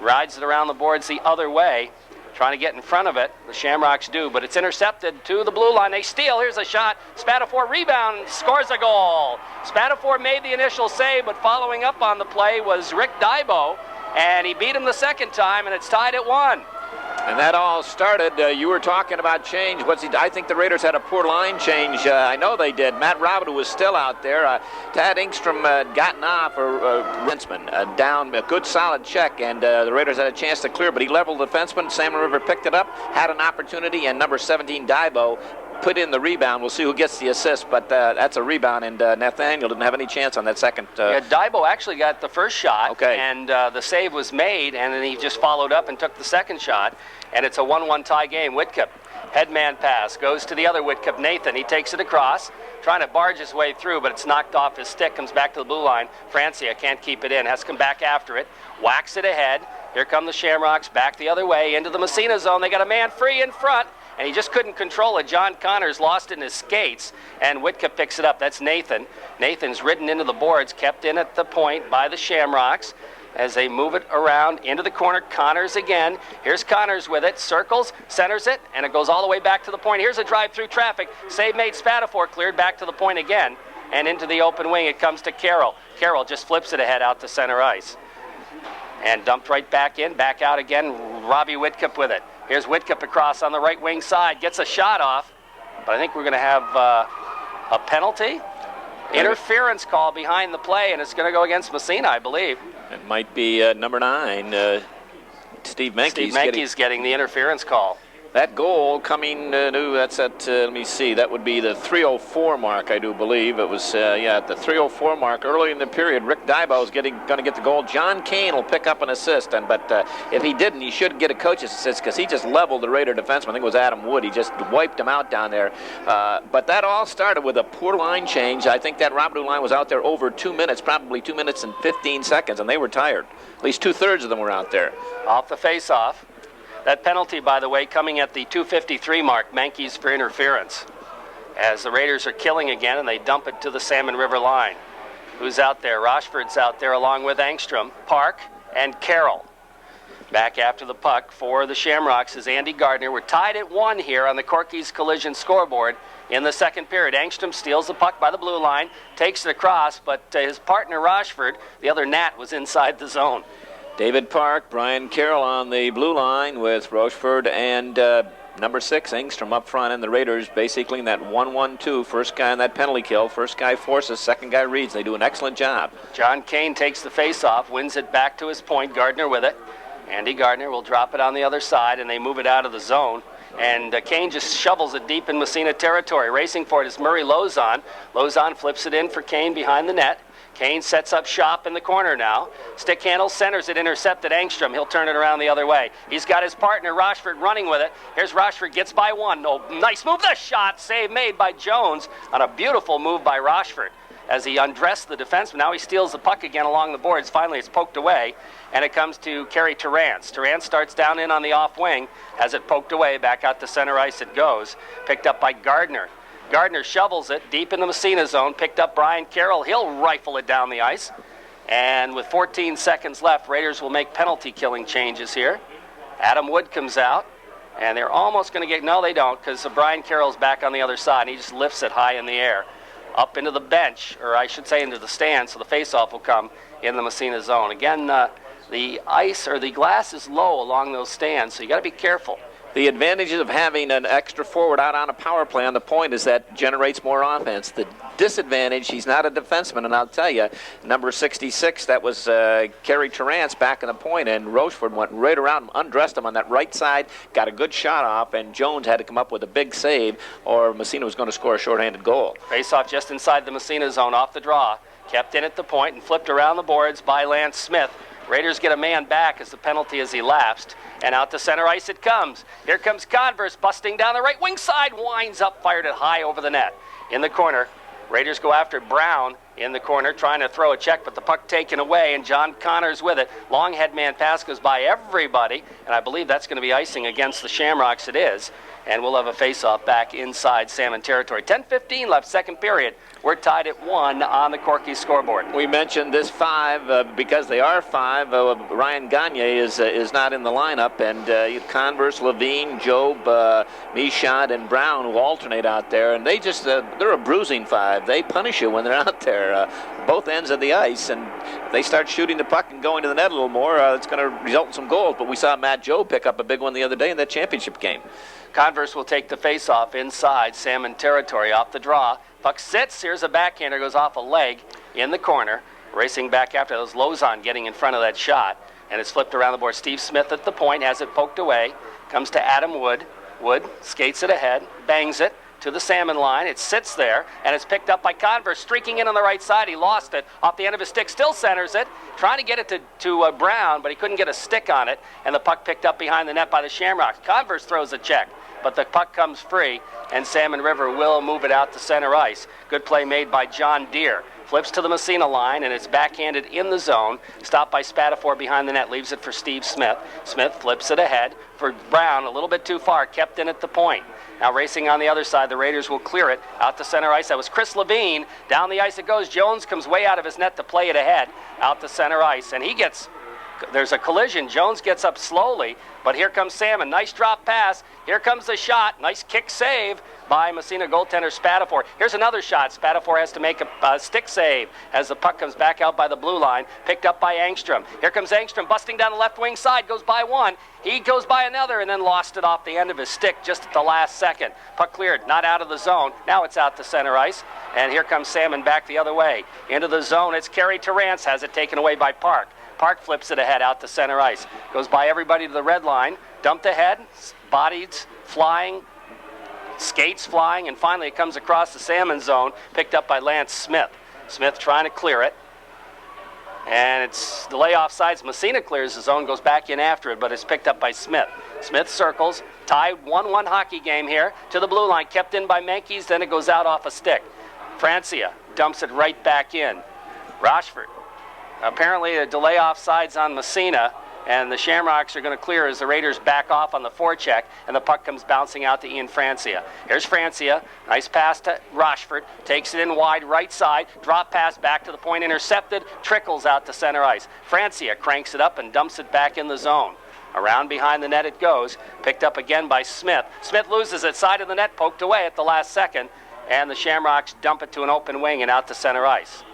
A: Rides it around the boards the other way. Trying to get in front of it. The Shamrocks do, but it's intercepted to the blue line. They steal. Here's a shot. Spatafor rebound, scores a goal. Spatafor made the initial save, but following up on the play was Rick Dybo, and he beat him the second time, and it's tied at 1.
B: And that all started, you were talking about change. I think the Raiders had a poor line change. I know they did. Matt Robidoux was still out there. Tad Engstrom had gotten off, or Rinsman, down a good solid check, and the Raiders had a chance to clear, but he leveled the defenseman. Salmon River picked it up, had an opportunity, and number 17, Dybo, put in the rebound. We'll see who gets the assist, but that's a rebound, and Nathaniel didn't have any chance on that second.
A: Dybo actually got the first shot,
B: okay,
A: and the save was made, and then he just followed up and took the second shot, and it's a 1-1 tie game. Whitcup, headman pass, goes to the other Whitcup, Nathan. He takes it across, trying to barge his way through, but it's knocked off his stick, comes back to the blue line. Francia can't keep it in, has to come back after it, whacks it ahead. Here come the Shamrocks back the other way into the Massena zone. They got a man free in front, and he just couldn't control it. John Connors lost it in his skates, and Whitcup picks it up. That's Nathan. Nathan's ridden into the boards, kept in at the point by the Shamrocks as they move it around into the corner. Connors again. Here's Connors with it. Circles, centers it, and it goes all the way back to the point. Here's a drive through traffic. Save made. Spatafor cleared back to the point again, and into the open wing it comes to Carroll. Carroll just flips it ahead out to center ice. And dumped right back in, back out again. Robbie Whitcup with it. Here's Whitcup across on the right wing side. Gets a shot off, but I think we're going to have a penalty. Interference call behind the play, and it's going to go against Massena, I believe.
B: It might be number 9, Steve Menke.
A: Steve Menke's getting the interference call.
B: That goal coming that's at, let me see, that would be the 3:04 mark, I do believe. It was, at the 3:04 mark early in the period. Rick Dybo is going to get the goal. John Kane will pick up an assist, but if he didn't, he should get a coach's assist because he just leveled the Raider defenseman. I think it was Adam Wood. He just wiped him out down there. But that all started with a poor line change. I think that Robidoux line was out there over 2 minutes, probably 2 minutes and 15 seconds, and they were tired. At least 2/3 of them were out there.
A: Off the face-off. That penalty, by the way, coming at the 2:53 mark, Mankeys for interference. As the Raiders are killing again, and they dump it to the Salmon River line. Who's out there? Rochford's out there along with Engstrom, Park, and Carroll. Back after the puck for the Shamrocks is Andy Gardner. We're tied at 1 here on the Corky's Collision scoreboard in the second period. Engstrom steals the puck by the blue line, takes it across, but his partner Rochford, the other Nat, was inside the zone.
B: David Park, Brian Carroll on the blue line with Rochford and number 6, Engstrom up front, and the Raiders basically in that 1-1-2. First guy on that penalty kill. First guy forces, second guy reads. They do an excellent job.
A: John Kane takes the face-off, wins it back to his point. Gardner with it. Andy Gardner will drop it on the other side, and they move it out of the zone. And Kane just shovels it deep in Massena territory. Racing for it is Murray Lozon. Lozon flips it in for Kane behind the net. Kane sets up shop in the corner now. Stick handle, centers it, intercepted Engstrom. He'll turn it around the other way. He's got his partner, Rochford, running with it. Here's Rochford, gets by one. Oh, nice move. The shot, save made by Jones on a beautiful move by Rochford as he undressed the defenseman. Now he steals the puck again along the boards. Finally, it's poked away, and it comes to Kerry Terrance. Terrance starts down in on the off wing. As it poked away, back out to center ice it goes. Picked up by Gardner. Gardner shovels it deep in the Massena zone, picked up Brian Carroll. He'll rifle it down the ice. And with 14 seconds left, Raiders will make penalty killing changes here. Adam Wood comes out, and they're almost going to get, no they don't, because Brian Carroll's back on the other side, and he just lifts it high in the air. Up into the bench, or I should say into the stand, so the faceoff will come in the Massena zone. Again, the ice or the glass is low along those stands, so you got to be careful.
B: The advantages of having an extra forward out on a power play on the point is that generates more offense. The disadvantage, he's not a defenseman, and I'll tell you, number 66, that was Kerry Terrance back in the point, and Rochford went right around him, undressed him on that right side, got a good shot off, and Jones had to come up with a big save, or Massena was going to score a shorthanded goal.
A: Face-off just inside the Massena zone, off the draw, kept in at the point and flipped around the boards by Lance Smith. Raiders get a man back as the penalty is elapsed, and out to center ice it comes. Here comes Converse busting down the right wing side, winds up, fired it high over the net. In the corner, Raiders go after Brown in the corner, trying to throw a check, but the puck taken away, and John Connors with it. Long head man pass goes by everybody, and I believe that's going to be icing against the Shamrocks. It is, and we'll have a face-off back inside Salmon territory. 10:15 left, second period. We're tied at 1 on the Corky scoreboard.
B: We mentioned this 5 because they are 5. Ryan Gagne is not in the lineup, and Converse, Levine, Job, Michaud, and Brown will alternate out there, and they just they're a bruising 5. They punish you when they're out there, both ends of the ice, and if they start shooting the puck and going to the net a little more, it's going to result in some goals. But we saw Matt Job pick up a big one the other day in that championship game.
A: Converse will take the face-off inside Salmon territory, off the draw. Puck sits, here's a backhander, goes off a leg in the corner. Racing back after those, Lozon getting in front of that shot, and it's flipped around the board. Steve Smith at the point, has it poked away, comes to Adam Wood. Wood skates it ahead, bangs it to the Salmon line. It sits there, and it's picked up by Converse, streaking in on the right side. He lost it off the end of his stick, still centers it, trying to get it to Brown, but he couldn't get a stick on it, and the puck picked up behind the net by the Shamrocks. Converse throws a check, but the puck comes free, and Salmon River will move it out to center ice. Good play made by John Deere. Flips to the Massena line, and it's backhanded in the zone. Stopped by Spatafor behind the net, leaves it for Steve Smith. Smith flips it ahead for Brown, a little bit too far, kept in at the point. Now racing on the other side, the Raiders will clear it out to center ice. That was Chris Levine. Down the ice it goes. Jones comes way out of his net to play it ahead out to center ice, and he gets... There's a collision. Jones gets up slowly, but here comes Salmon. Nice drop pass. Here comes the shot. Nice kick save by Massena goaltender Spatafor. Here's another shot. Spatafor has to make a stick save as the puck comes back out by the blue line. Picked up by Engstrom. Here comes Engstrom busting down the left wing side. Goes by one. He goes by another and then lost it off the end of his stick just at the last second. Puck cleared. Not out of the zone. Now it's out to center ice. And here comes Salmon back the other way. Into the zone. It's Kerry Terrance. Has it taken away by Park. Park flips it ahead out to center ice. Goes by everybody to the red line. dumped ahead, bodies flying, skates flying, and finally it comes across the Salmon zone, picked up by Lance Smith. Smith trying to clear it. And it's the layoff sides. Massena clears the zone, goes back in after it, but it's picked up by Smith. Smith circles, tied 1-1 hockey game here to the blue line, kept in by Menkes, then it goes out off a stick. Francia dumps it right back in. Rochford, apparently a delay off sides on Massena, and the Shamrocks are going to clear as the Raiders back off on the forecheck, and the puck comes bouncing out to Ian Francia. Here's Francia, nice pass to Rochford, takes it in wide right side, drop pass back to the point, intercepted, trickles out to center ice. Francia cranks it up and dumps it back in the zone. Around behind the net it goes, picked up again by Smith. Smith loses it, side of the net, poked away at the last second, and the Shamrocks dump it to an open wing and out to center ice.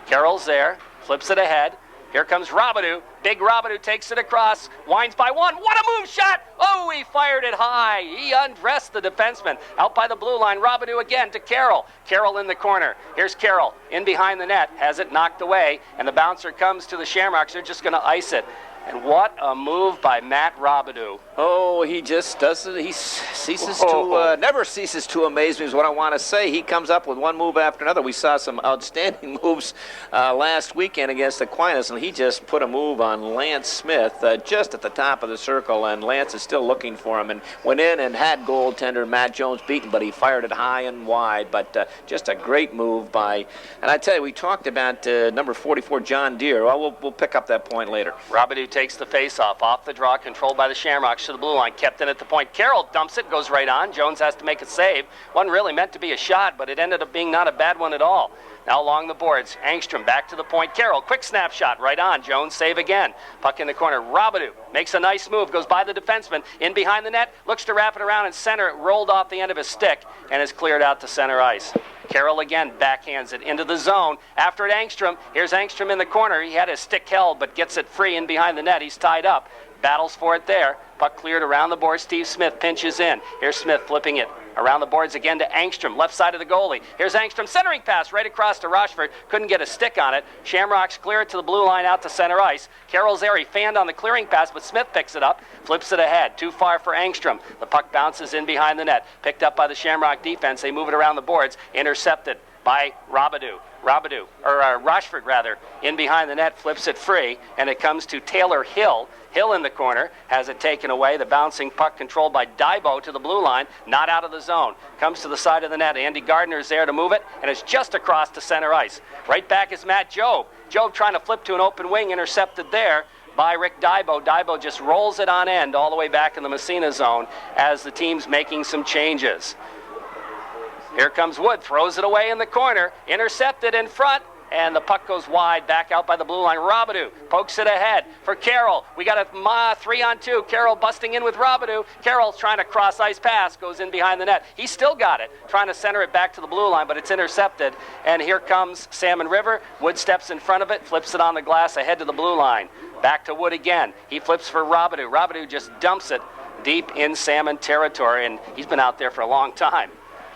A: Carroll's there, flips it ahead. Here comes Robidoux. Big Robidoux takes it across, winds by one. What a move shot! Oh, he fired it high. He undressed the defenseman. Out by the blue line, Robidoux again to Carroll. Carroll in the corner. Here's Carroll in behind the net, has it knocked away, and the bouncer comes to the Shamrocks. They're just going to ice it. And what a move by Matt Robidoux.
B: Oh, he just doesn't. He never ceases to amaze me is what I want to say. He comes up with one move after another. We saw some outstanding moves last weekend against Aquinas, and he just put a move on Lance Smith just at the top of the circle, and Lance is still looking for him and went in and had goaltender Matt Jones beaten, but he fired it high and wide. But just a great move by, and I tell you, we talked about number 44, John Deere. Well, we'll pick up that point later.
A: Robidoux takes the face-off, off the draw, controlled by the Shamrocks to the blue line, kept in at the point. Carroll dumps it, goes right on. Jones has to make a save. Wasn't really meant to be a shot, but it ended up being not a bad one at all. Now along the boards, Angstrom back to the point. Carroll, quick snapshot, right on. Jones save again. Puck in the corner. Robidoux makes a nice move, goes by the defenseman, in behind the net, looks to wrap it around and center. It rolled off the end of his stick and is cleared out to center ice. Carroll again backhands it into the zone. After it, Angstrom. Here's Angstrom in the corner. He had his stick held, but gets it free in behind the net. He's tied up. Battles for it there. Puck cleared around the board. Steve Smith pinches in. Here's Smith flipping it around the boards again to Angstrom, left side of the goalie. Here's Angstrom, centering pass right across to Rochford. Couldn't get a stick on it. Shamrocks clear it to the blue line out to center ice. Carroll's there. He fanned on the clearing pass, but Smith picks it up, flips it ahead. Too far for Angstrom. The puck bounces in behind the net. Picked up by the Shamrock defense. They move it around the boards. Intercepted by Rochford, in behind the net, flips it free, and it comes to Taylor Hill. Hill in the corner, has it taken away. The bouncing puck controlled by Dybo to the blue line, not out of the zone. Comes to the side of the net. Andy Gardner's there to move it, and it's just across to center ice. Right back is Matt Jobe. Jobe trying to flip to an open wing, intercepted there by Rick Dybo. Dybo just rolls it on end all the way back in the Massena zone as the team's making some changes. Here comes Wood, throws it away in the corner, intercepted in front, and the puck goes wide, back out by the blue line. Robidoux pokes it ahead for Carroll. We got a 3-on-2. Carroll busting in with Robidoux. Carroll's trying to cross ice pass, goes in behind the net. He still got it, trying to center it back to the blue line, but it's intercepted. And here comes Salmon River. Wood steps in front of it, flips it on the glass ahead to the blue line. Back to Wood again. He flips for Robidoux. Robidoux just dumps it deep in Salmon territory, and he's been out there for a long time.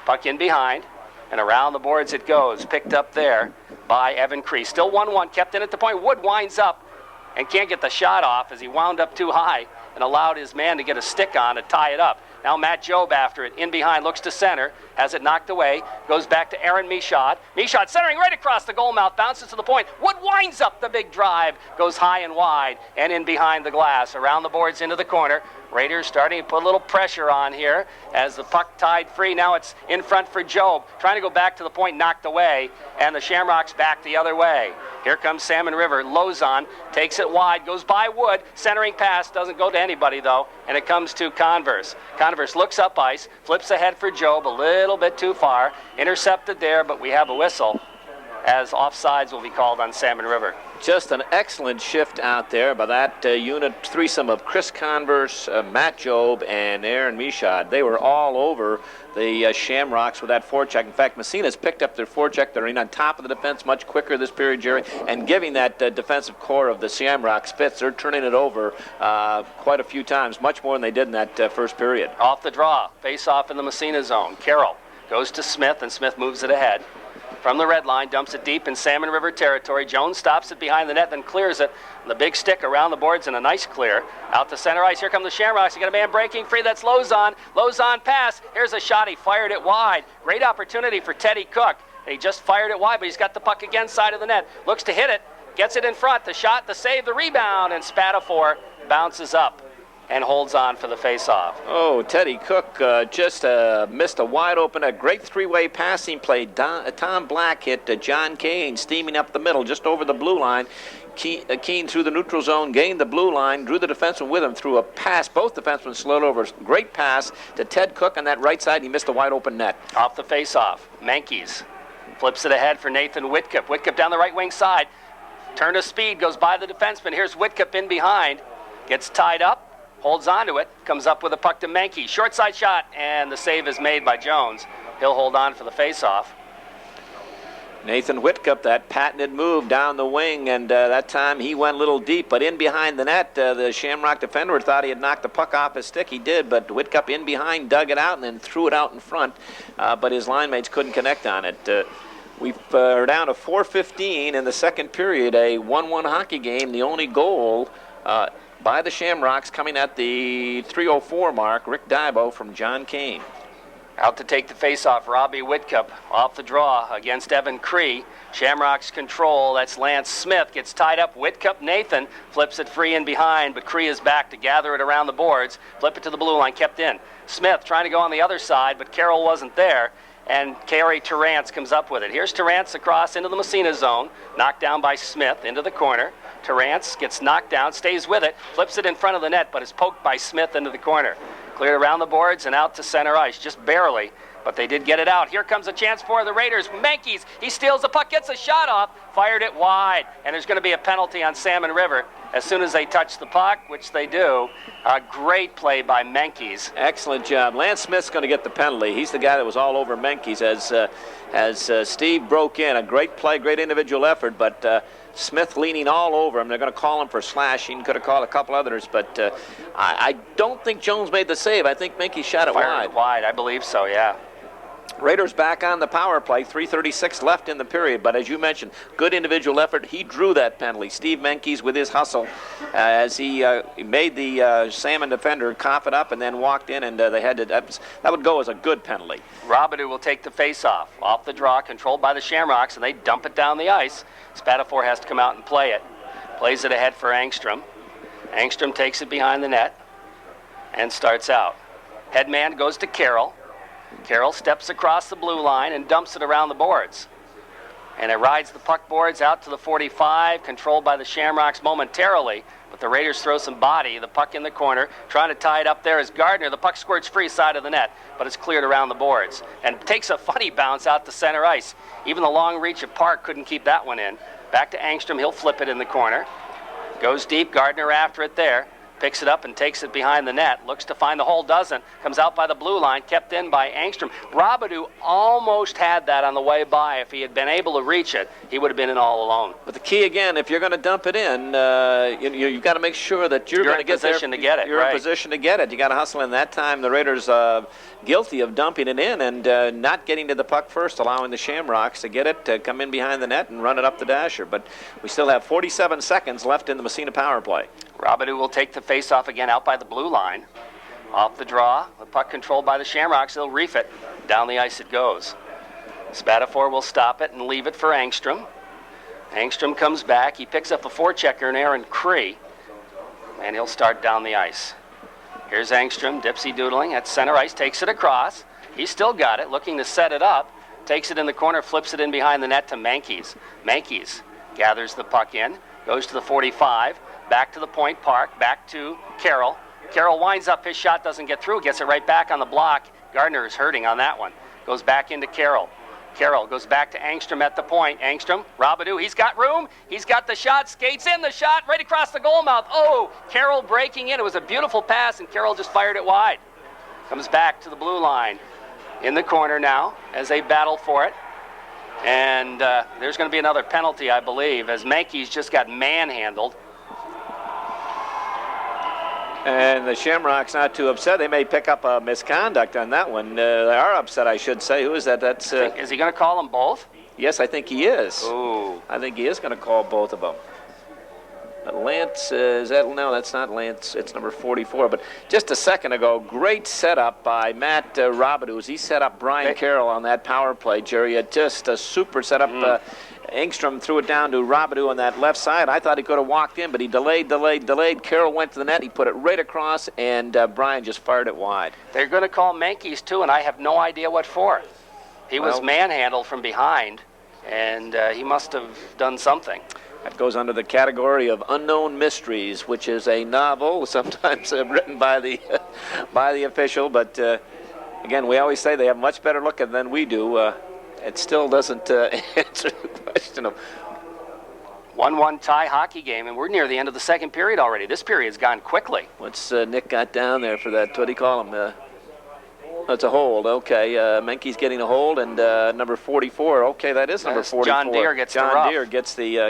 A: Puck in behind, and around the boards it goes. Picked up there by Evan Cree. Still 1-1, kept in at the point. Wood winds up and can't get the shot off as he wound up too high and allowed his man to get a stick on to tie it up. Now Matt Jobe after it, in behind, looks to center, has it knocked away, goes back to Aaron Michaud. Michaud centering right across the goal mouth, bounces to the point. Wood winds up the big drive, goes high and wide, and in behind the glass. Around the boards into the corner. Raiders starting to put a little pressure on here as the puck tied free. Now it's in front for Jobe, trying to go back to the point, knocked away, and the Shamrocks back the other way. Here comes Salmon River. Lozon takes it wide, goes by Wood, centering pass, doesn't go to anybody though, and it comes to Converse. Converse looks up ice, flips ahead for Jobe, a little bit too far, intercepted there, but we have a whistle as offsides will be called on Salmon River.
B: Just an excellent shift out there by that unit threesome of Chris Converse, Matt Jobe, and Aaron Michaud. They were all over the Shamrocks with that forecheck. In fact, Massena's picked up their forecheck. They're in on top of the defense much quicker this period, Jerry, and giving that defensive core of the Shamrocks fits. They're turning it over quite a few times, much more than they did in that first period.
A: Off the draw, face off in the Massena zone. Carroll goes to Smith, and Smith moves it ahead. from the red line, dumps it deep in Salmon River territory. Jones stops it behind the net, then clears it. The big stick around the boards and a nice clear. Out to center ice. Here come the Shamrocks. You got a man breaking free. That's Lozon. Lozon pass. Here's a shot. He fired it wide. Great opportunity for Teddy Cook. He just fired it wide, but he's got the puck again side of the net. Looks to hit it. Gets it in front. The shot, the save, the rebound, and Spatafor bounces up and holds on for the face-off.
B: Oh, Teddy Cook just missed a wide open, a great three-way passing play. Tom Black hit John Kane steaming up the middle just over the blue line. Keane through the neutral zone, gained the blue line, drew the defenseman with him through a pass. Both defensemen slid over. Great pass to Ted Cook on that right side. He missed a wide open net.
A: Off the face-off, Mankies flips it ahead for Nathan Whitcup. Whitcup down the right wing side. Turn of speed, goes by the defenseman. Here's Whitcup in behind. Gets tied up, holds onto it, comes up with a puck to Mankies. Short side shot, and the save is made by Jones. He'll hold on for the face-off.
B: Nathan Whitcup, that patented move down the wing, and that time he went a little deep, but in behind the net, the Shamrock defender thought he had knocked the puck off his stick. He did, but Whitcup in behind dug it out and then threw it out in front, but his line mates couldn't connect on it. We're down to 4:15 in the second period, a 1-1 hockey game. The only goal by the Shamrocks coming at the 3:04 mark, Rick Dybo from John Kane.
A: Out to take the face-off, Robbie Whitcup off the draw against Evan Cree. Shamrocks control, that's Lance Smith. Gets tied up, Whitcup, Nathan flips it free in behind, but Cree is back to gather it around the boards. Flip it to the blue line, kept in. Smith trying to go on the other side, but Carroll wasn't there. And Kerry Terrance comes up with it. Here's Terrance across into the Massena zone, knocked down by Smith into the corner. Terrance gets knocked down, stays with it, flips it in front of the net, but is poked by Smith into the corner. Cleared around the boards and out to center ice, just barely, but they did get it out. Here comes a chance for the Raiders. Mankies, he steals the puck, gets a shot off, fired it wide, and there's going to be a penalty on Salmon River as soon as they touch the puck, which they do. A great play by Mankies.
B: Excellent job. Lance Smith's going to get the penalty. He's the guy that was all over Mankies as Steve broke in. A great play, great individual effort, but Smith leaning all over him. They're going to call him for slashing. Could have called a couple others, but I don't think Jones made the save. I think Mankies shot it wide.
A: Wide, I believe so, yeah.
B: Raiders back on the power play, 3:36 left in the period, but as you mentioned, good individual effort. He drew that penalty. Steve Mankies with his hustle as he made the Salmon defender cough it up and then walked in, and they had to, that would go as a good penalty.
A: Robidoux will take the face-off. Off the draw, controlled by the Shamrocks, and they dump it down the ice. Spatafor has to come out and play it. Plays it ahead for Angstrom. Angstrom takes it behind the net and starts out. Headman goes to Carroll. Carroll steps across the blue line and dumps it around the boards. And it rides the puck boards out to the 45, controlled by the Shamrocks momentarily. But the Raiders throw some body, the puck in the corner. Trying to tie it up there is Gardner. The puck squirts free side of the net, but it's cleared around the boards. And takes a funny bounce out to center ice. Even the long reach of Park couldn't keep that one in. Back to Angstrom, he'll flip it in the corner. Goes deep, Gardner after it there. Picks it up and takes it behind the net. Looks to find the hole, doesn't. Comes out by the blue line, kept in by Angstrom. Robidoux almost had that on the way by. If he had been able to reach it, he would have been in all alone.
B: But the key again, if you're going to dump it in, you've got to make sure that you're going to get there.
A: You're in position to get it.
B: You're in position to get it. You got to hustle in. That time the Raiders guilty of dumping it in and not getting to the puck first, allowing the Shamrocks to get it, to come in behind the net and run it up the dasher. But we still have 47 seconds left in the Massena power play.
A: Robidoux will take the face-off again out by the blue line. Off the draw, the puck controlled by the Shamrocks. They'll reef it. Down the ice it goes. Spatafor will stop it and leave it for Angstrom. Angstrom comes back. He picks up a forechecker in Aaron Cree, and he'll start down the ice. Here's Angstrom, dipsy-doodling at center ice, takes it across. He's still got it, looking to set it up. Takes it in the corner, flips it in behind the net to Mankies. Mankies gathers the puck in, goes to the 45. Back to the point, Park, back to Carroll. Carroll winds up, his shot doesn't get through, gets it right back on the block. Gardner is hurting on that one. Goes back into Carroll. Carroll goes back to Angstrom at the point. Angstrom, Robidoux, he's got room. He's got the shot, skates in the shot, right across the goal mouth. Oh, Carroll breaking in. It was a beautiful pass, and Carroll just fired it wide. Comes back to the blue line. In the corner now as they battle for it. And there's going to be another penalty, I believe, as Mankies just got manhandled.
B: And the Shamrocks not too upset. They may pick up a misconduct on that one. They are upset, I should say. Who is that? That's.
A: Is he going to call them both?
B: Yes, I think he is.
A: Ooh.
B: I think he is going to call both of them. Lance, is that, no, that's not Lance. It's number 44. But just a second ago, great setup by Matt Robidoux. He set up Brian Carroll on that power play, Jerry. Just a super setup. Engstrom threw it down to Robidoux on that left side. I thought he could have walked in, but he delayed. Carroll went to the net. He put it right across, and Brian just fired it wide.
A: They're going to call Mankeys, too, and I have no idea what for. He was manhandled from behind, and he must have done something.
B: That goes under the category of Unknown Mysteries, which is a novel, sometimes written by the official. But again, we always say they have much better look than we do. It still doesn't answer the question of
A: 1-1 tie hockey game, and we're near the end of the second period already. This period's gone quickly.
B: What's Nick got down there for that? What do you call him? That's a hold. Okay, Menkey's getting a hold, and number 44. Okay, that is number 44.
A: John Deere gets the rough.
B: John Deere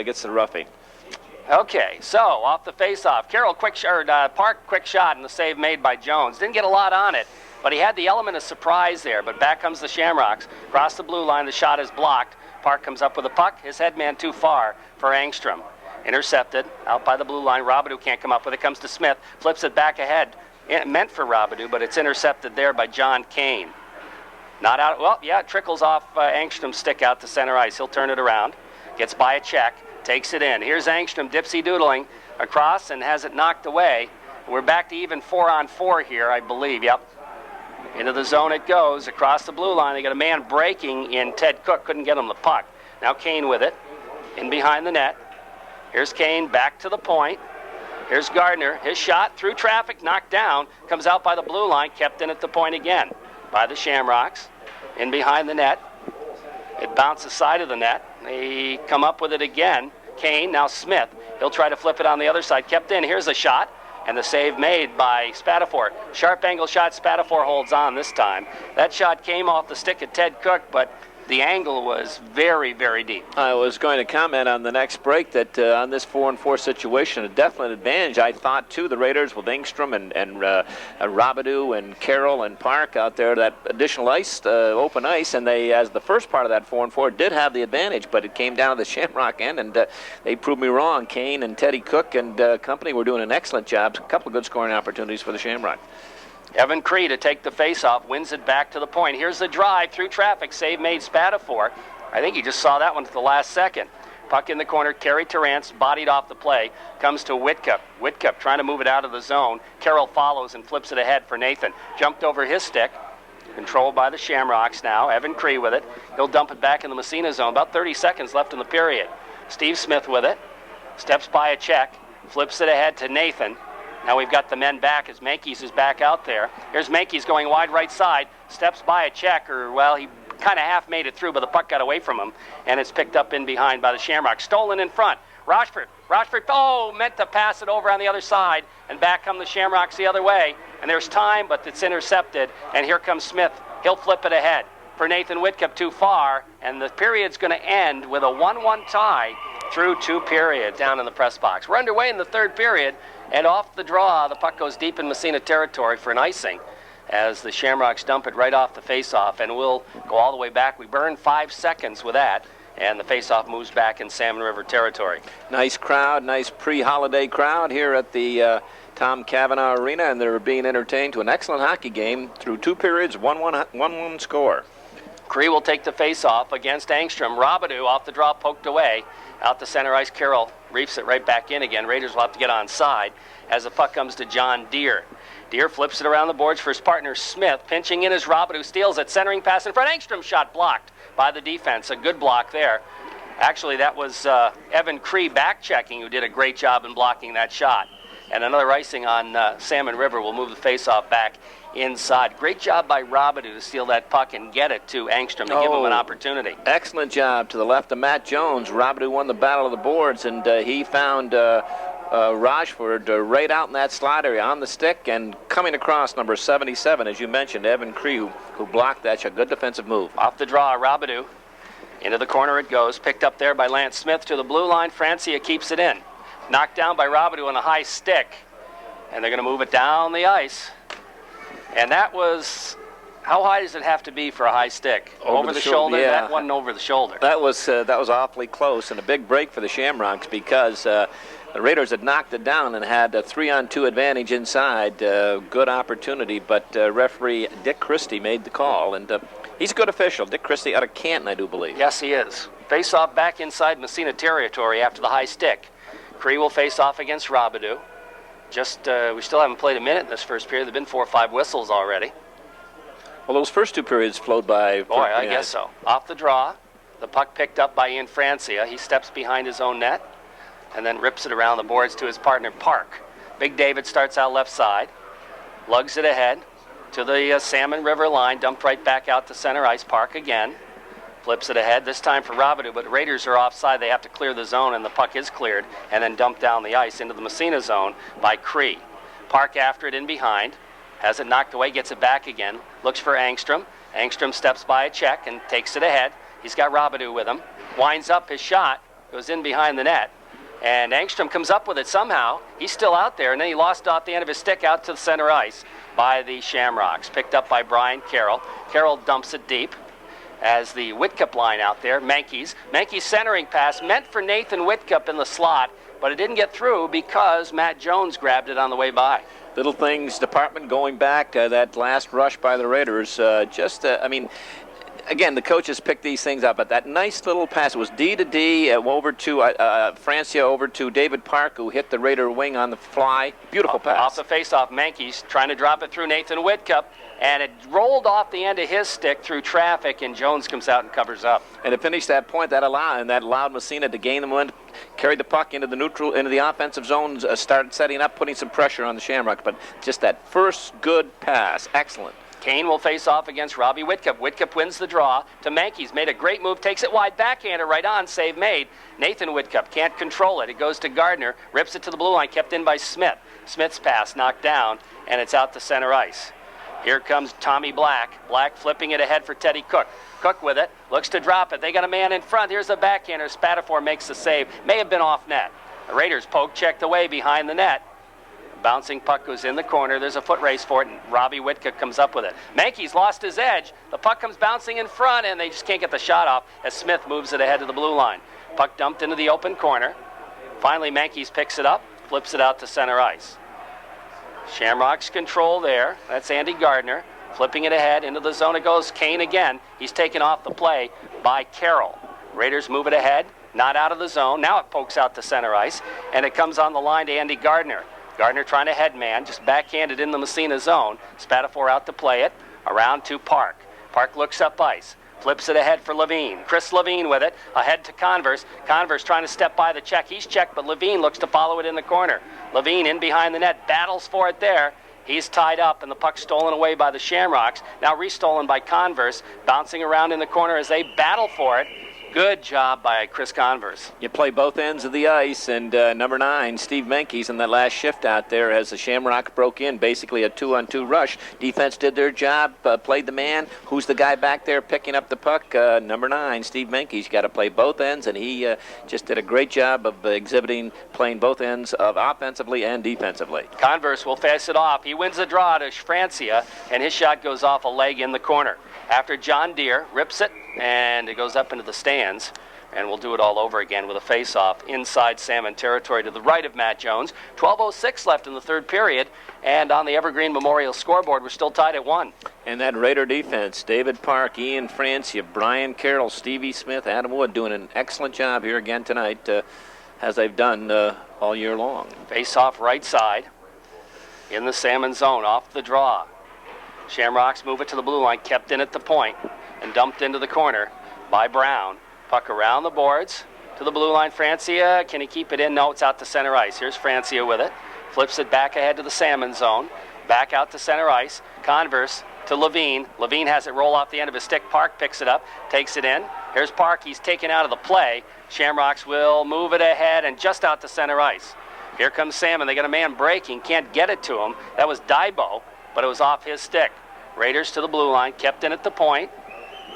B: gets the roughing.
A: Okay, so off the face-off, Carroll Park quick shot, and the save made by Jones. Didn't get a lot on it, but he had the element of surprise there. But back comes the Shamrocks. Across the blue line, the shot is blocked. Park comes up with a puck. His head man too far for Engstrom. Intercepted out by the blue line. Robidoux can't come up with it. Comes to Smith. Flips it back ahead. It meant for Robidoux, but it's intercepted there by John Kane. Not out. Well, yeah, it trickles off Engstrom's stick out to center ice. He'll turn it around. Gets by a check. Takes it in. Here's Engstrom dipsy-doodling across and has it knocked away. We're back to even 4-on-4 here, I believe. Yep. Into the zone it goes. Across the blue line. They got a man breaking in Ted Cook. Couldn't get him the puck. Now Kane with it. In behind the net. Here's Kane back to the point. Here's Gardner. His shot through traffic, knocked down. Comes out by the blue line, kept in at the point again by the Shamrocks. In behind the net. It bounces side of the net. They come up with it again. Kane, now Smith. He'll try to flip it on the other side. Kept in. Here's a shot. And the save made by Spatafor. Sharp angle shot. Spatafor holds on this time. That shot came off the stick of Ted Cook, but the angle was very, very deep.
B: I was going to comment on the next break that on this 4-on-4 situation, a definite advantage. I thought, too, the Raiders with Engstrom and Robidoux and Carroll and Park out there, that additional ice, open ice, and they, as the first part of that 4-on-4, did have the advantage, but it came down to the Shamrock end, and they proved me wrong. Kane and Teddy Cook and company were doing an excellent job. A couple of good scoring opportunities for the Shamrock.
A: Evan Cree to take the face-off, wins it back to the point. Here's the drive through traffic, save made Spatafor. I think he just saw that one at the last second. Puck in the corner, Kerry Terrance bodied off the play, comes to Whitcup. Whitcup trying to move it out of the zone. Carroll follows and flips it ahead for Nathan. Jumped over his stick, controlled by the Shamrocks now. Evan Cree with it. He'll dump it back in the Massena zone. About 30 seconds left in the period. Steve Smith with it. Steps by a check, flips it ahead to Nathan. Now we've got the men back as Mankeys is back out there. Here's Mankeys going wide right side. Steps by a check, or, well, he kind of half made it through, but the puck got away from him, and it's picked up in behind by the Shamrocks. Stolen in front. Rochford, meant to pass it over on the other side, and back come the Shamrocks the other way. And there's time, but it's intercepted, and here comes Smith. He'll flip it ahead for Nathan Whitcup too far, and the period's going to end with a 1-1 tie through 2 periods down in the press box. We're underway in the third period. And off the draw, the puck goes deep in Massena territory for an icing as the Shamrocks dump it right off the face-off, and we'll go all the way back. We burn 5 seconds with that, and the face-off moves back in Salmon River territory.
B: Nice crowd, nice pre-holiday crowd here at the Tom Cavanaugh Arena, and they're being entertained to an excellent hockey game through 2 periods, 1-1 score.
A: Cree will take the face-off against Engstrom. Robidoux off the draw, poked away. Out to center ice, Carroll reefs it right back in again. Raiders will have to get on side as the puck comes to John Deere. Deere flips it around the boards for his partner Smith. Pinching in as Robidoux steals it. Centering pass in front. Engstrom shot blocked by the defense. A good block there. Actually, that was Evan Cree back-checking who did a great job in blocking that shot. And another icing on Salmon River will move the face-off back inside. Great job by Robidoux to steal that puck and get it to Engstrom to give him an opportunity.
B: Excellent job to the left of Matt Jones. Robidoux won the battle of the boards, and he found Rochford right out in that slot area on the stick, and coming across number 77, as you mentioned, Evan Cree, who blocked that shot. Good defensive move.
A: Off the draw, Robidoux. Into the corner it goes. Picked up there by Lance Smith to the blue line. Francia keeps it in. Knocked down by Robidoux on a high stick. And they're going to move it down the ice. And that was, How high does it have to be for a high stick? Over the shoulder?
B: Yeah.
A: That wasn't over the shoulder.
B: That was awfully close, and a big break for the Shamrocks because the Raiders had knocked it down and had a 3-on-2 advantage inside. Good opportunity, but referee Dick Christie made the call, and he's a good official. Dick Christie out of Canton, I do believe.
A: Yes, he is. Face off back inside Massena territory after the high stick. Cree will face off against Robidoux. We still haven't played a minute in this first period. There have been 4 or 5 whistles already.
B: Well, those first 2 periods flowed by.
A: Boy, I guess so. Off the draw, the puck picked up by Ian Francia. He steps behind his own net and then rips it around the boards to his partner, Park. Big David starts out left side, lugs it ahead to the Salmon River line, dumped right back out to center ice. Park again, flips it ahead, this time for Robidoux, but the Raiders are offside. They have to clear the zone, and the puck is cleared and then dumped down the ice into the Massena zone by Cree. Park after it in behind. Has it knocked away, gets it back again, looks for Angstrom. Angstrom steps by a check and takes it ahead. He's got Robidoux with him. Winds up his shot, goes in behind the net. And Angstrom comes up with it somehow. He's still out there, and then he lost off the end of his stick out to the center ice by the Shamrocks. Picked up by Brian Carroll. Carroll dumps it deep as the Whitcup line out there. Mankey's centering pass meant for Nathan Whitcup in the slot, but it didn't get through because Matt Jones grabbed it on the way by.
B: Little things department going back, that last rush by the Raiders, again, the coaches picked these things up, but that nice little pass, it was D to D, over to Francia, over to David Park, who hit the Raider wing on the fly. Beautiful pass.
A: Off the face-off, Mankey's trying to drop it through Nathan Whitcup, and it rolled off the end of his stick through traffic, and Jones comes out and covers up.
B: And to finish that point, that allowed Massena to gain the wind, carry the puck into the offensive zone, start setting up, putting some pressure on the Shamrock. But just that first good pass, excellent.
A: Kane will face off against Robbie Whitcup. Whitcup wins the draw to Mankey's. Made a great move, takes it wide, backhander right on, save made. Nathan Whitcup can't control it. It goes to Gardner, rips it to the blue line, kept in by Smith. Smith's pass knocked down, and it's out to center ice. Here comes Tommy Black. Black flipping it ahead for Teddy Cook. Cook with it, looks to drop it. They got a man in front. Here's a backhander. Spatafor makes the save. May have been off net. The Raiders poke checked away behind the net. Bouncing puck goes in the corner. There's a foot race for it, and Robbie Whitcup comes up with it. Mankey's lost his edge. The puck comes bouncing in front, and they just can't get the shot off as Smith moves it ahead to the blue line. Puck dumped into the open corner. Finally, Mankey's picks it up, flips it out to center ice. Shamrocks control there. That's Andy Gardner. Flipping it ahead into the zone it goes. Kane again. He's taken off the play by Carroll. Raiders move it ahead, not out of the zone. Now it pokes out to center ice, and it comes on the line to Andy Gardner. Gardner trying to head man, just backhanded in the Massena zone. Spatafor out to play it. Around to Park. Park looks up ice. Flips it ahead for Levine. Chris Levine with it. Ahead to Converse. Converse trying to step by the check. He's checked, but Levine looks to follow it in the corner. Levine in behind the net. Battles for it there. He's tied up, and the puck stolen away by the Shamrocks. Now restolen by Converse. Bouncing around in the corner as they battle for it. Good job by Chris Converse.
B: You play both ends of the ice, and number 9, Steve Menkes, in that last shift out there as the Shamrock broke in, basically a 2-on-2 rush. Defense did their job, played the man. Who's the guy back there picking up the puck? Number 9, Steve Menkes. You got to play both ends, and he just did a great job of exhibiting playing both ends of offensively and defensively.
A: Converse will face it off. He wins the draw to Francia, and his shot goes off a leg in the corner. After John Deere rips it, and it goes up into the stands, and we'll do it all over again with a face-off inside Salmon territory to the right of Matt Jones. 12:06 left in the third period, and on the Evergreen Memorial scoreboard, we're still tied at 1.
B: And that Raider defense, David Park, Ian Francia, Brian Carroll, Stevie Smith, Adam Wood, doing an excellent job here again tonight, as they've done all year long.
A: Face-off right side in the Salmon zone, off the draw. Shamrocks move it to the blue line, kept in at the point, and dumped into the corner by Brown. Puck around the boards to the blue line. Francia, can he keep it in? No, it's out to center ice. Here's Francia with it. Flips it back ahead to the Salmon zone. Back out to center ice. Converse to Levine. Levine has it roll off the end of his stick. Park picks it up, takes it in. Here's Park. He's taken out of the play. Shamrocks will move it ahead and just out to center ice. Here comes Salmon. They got a man breaking. Can't get it to him. That was Dybo, but it was off his stick. Raiders to the blue line, kept in at the point.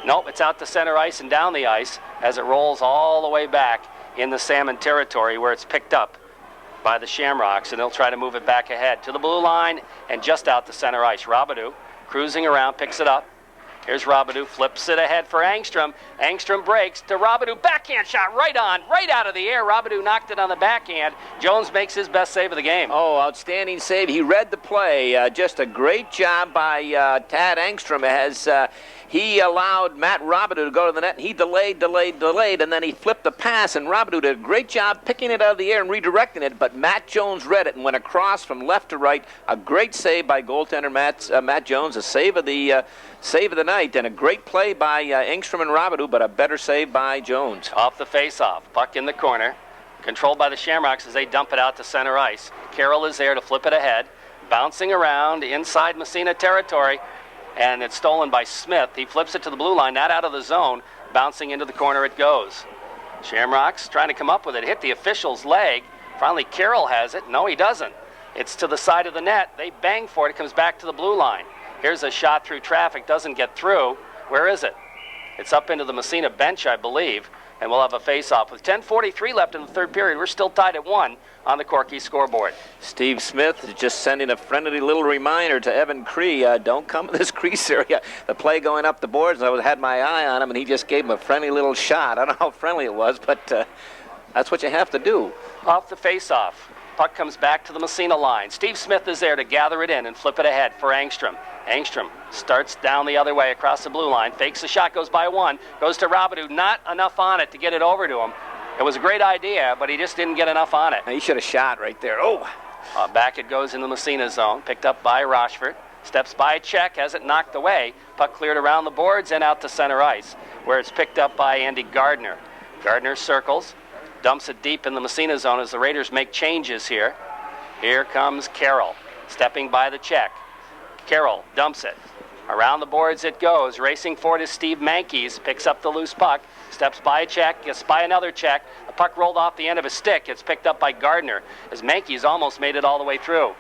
A: Nope, it's out to center ice and down the ice as it rolls all the way back in the Salmon territory where it's picked up by the Shamrocks, and they'll try to move it back ahead to the blue line and just out to center ice. Robidoux cruising around, picks it up, Here's Robidoux, flips it ahead for Angstrom. Angstrom breaks to Robidoux, backhand shot right out of the air. Robidoux knocked it on the backhand. Jones makes his best save of the game.
B: Oh, outstanding save. He read the play. Just a great job by Tad Angstrom as he allowed Matt Robidoux to go to the net. He delayed, and then he flipped the pass, and Robidoux did a great job picking it out of the air and redirecting it, but Matt Jones read it and went across from left to right. A great save by goaltender Matt Jones, a save of the night, and a great play by Engstrom and Robidoux, but a better save by Jones.
A: Off the face-off, puck in the corner, controlled by the Shamrocks as they dump it out to center ice. Carroll is there to flip it ahead, bouncing around inside Massena territory, and it's stolen by Smith. He flips it to the blue line, not out of the zone, bouncing into the corner it goes. Shamrocks trying to come up with it, hit the official's leg. Finally, Carroll has it. No, he doesn't. It's to the side of the net. They bang for it. It comes back to the blue line. Here's a shot through traffic. Doesn't get through. Where is it? It's up into the Massena bench, I believe. And we'll have a face-off. With 10:43 left in the third period, we're still tied at 1 on the Corky scoreboard.
B: Steve Smith is just sending a friendly little reminder to Evan Cree, don't come in this crease area. The play going up the boards, I had my eye on him, and he just gave him a friendly little shot. I don't know how friendly it was, but that's what you have to do.
A: Off the face-off. Puck comes back to the Massena line. Steve Smith is there to gather it in and flip it ahead for Angstrom. Angstrom starts down the other way across the blue line, fakes the shot, goes by one, goes to Robidoux. Not enough on it to get it over to him. It was a great idea, but he just didn't get enough on it.
B: He should have shot right there. Oh!
A: Back it goes in the Massena zone, picked up by Rochford. Steps by a check, has it knocked away. Puck cleared around the boards and out to center ice, where it's picked up by Andy Gardner. Gardner circles, dumps it deep in the Massena zone as the Raiders make changes here. Here comes Carroll, stepping by the check. Carroll dumps it. Around the boards it goes. Racing for it is Steve Mankies. Picks up the loose puck. Steps by a check. Gets by another check. The puck rolled off the end of his stick. It's picked up by Gardner as Mankies almost made it all the way through.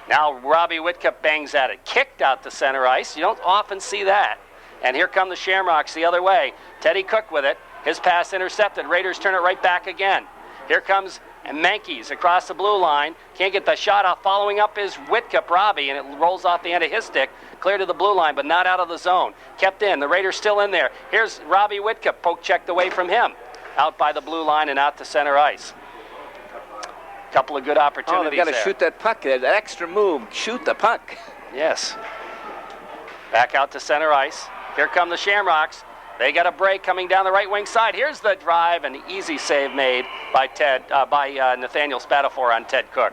A: Now Robbie Whitcup bangs at it. Kicked out to center ice. You don't often see that. And here come the Shamrocks the other way. Teddy Cook with it. His pass intercepted. Raiders turn it right back again. Here comes Mankies across the blue line. Can't get the shot off. Following up is Whitcup, Robbie, and it rolls off the end of his stick. Clear to the blue line, but not out of the zone. Kept in. The Raiders still in there. Here's Robbie Whitcup. Poke checked away from him. Out by the blue line and out to center ice. Couple of good opportunities.
B: They've got to shoot that puck. That extra move. Shoot the puck.
A: Yes. Back out to center ice. Here come the Shamrocks. They got a break coming down the right wing side. Here's the drive, an easy save made by Nathaniel Spatafor on Ted Cook.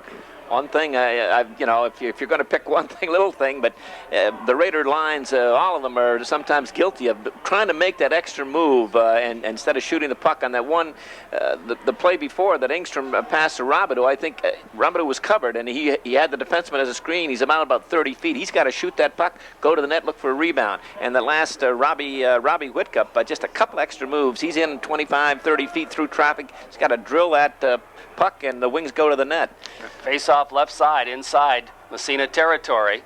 B: One thing, if you're going to pick one thing, little thing, but the Raider lines, all of them are sometimes guilty of trying to make that extra move and instead of shooting the puck on that one, the play before that Engstrom passed to Robidoux. I think Robidoux was covered, and he had the defenseman as a screen. He's about 30 feet. He's got to shoot that puck, go to the net, look for a rebound. And the last, Robbie Whitcup, just a couple extra moves. He's in 25, 30 feet through traffic. He's got to drill that puck, and the wings go to the net.
A: Face off left side, inside Massena territory.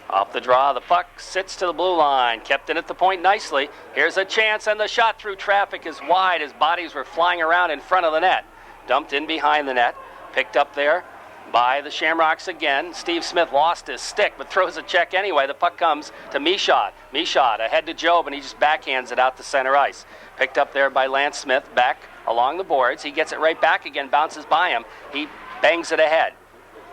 A: Off the draw, the puck sits to the blue line. Kept in at the point nicely. Here's a chance, and the shot through traffic is wide as bodies were flying around in front of the net. Dumped in behind the net. Picked up there by the Shamrocks again. Steve Smith lost his stick, but throws a check anyway. The puck comes to Michaud. Michaud ahead to Job, and he just backhands it out to center ice. Picked up there by Lance Smith, back along the boards. He gets it right back again, bounces by him. He bangs it ahead.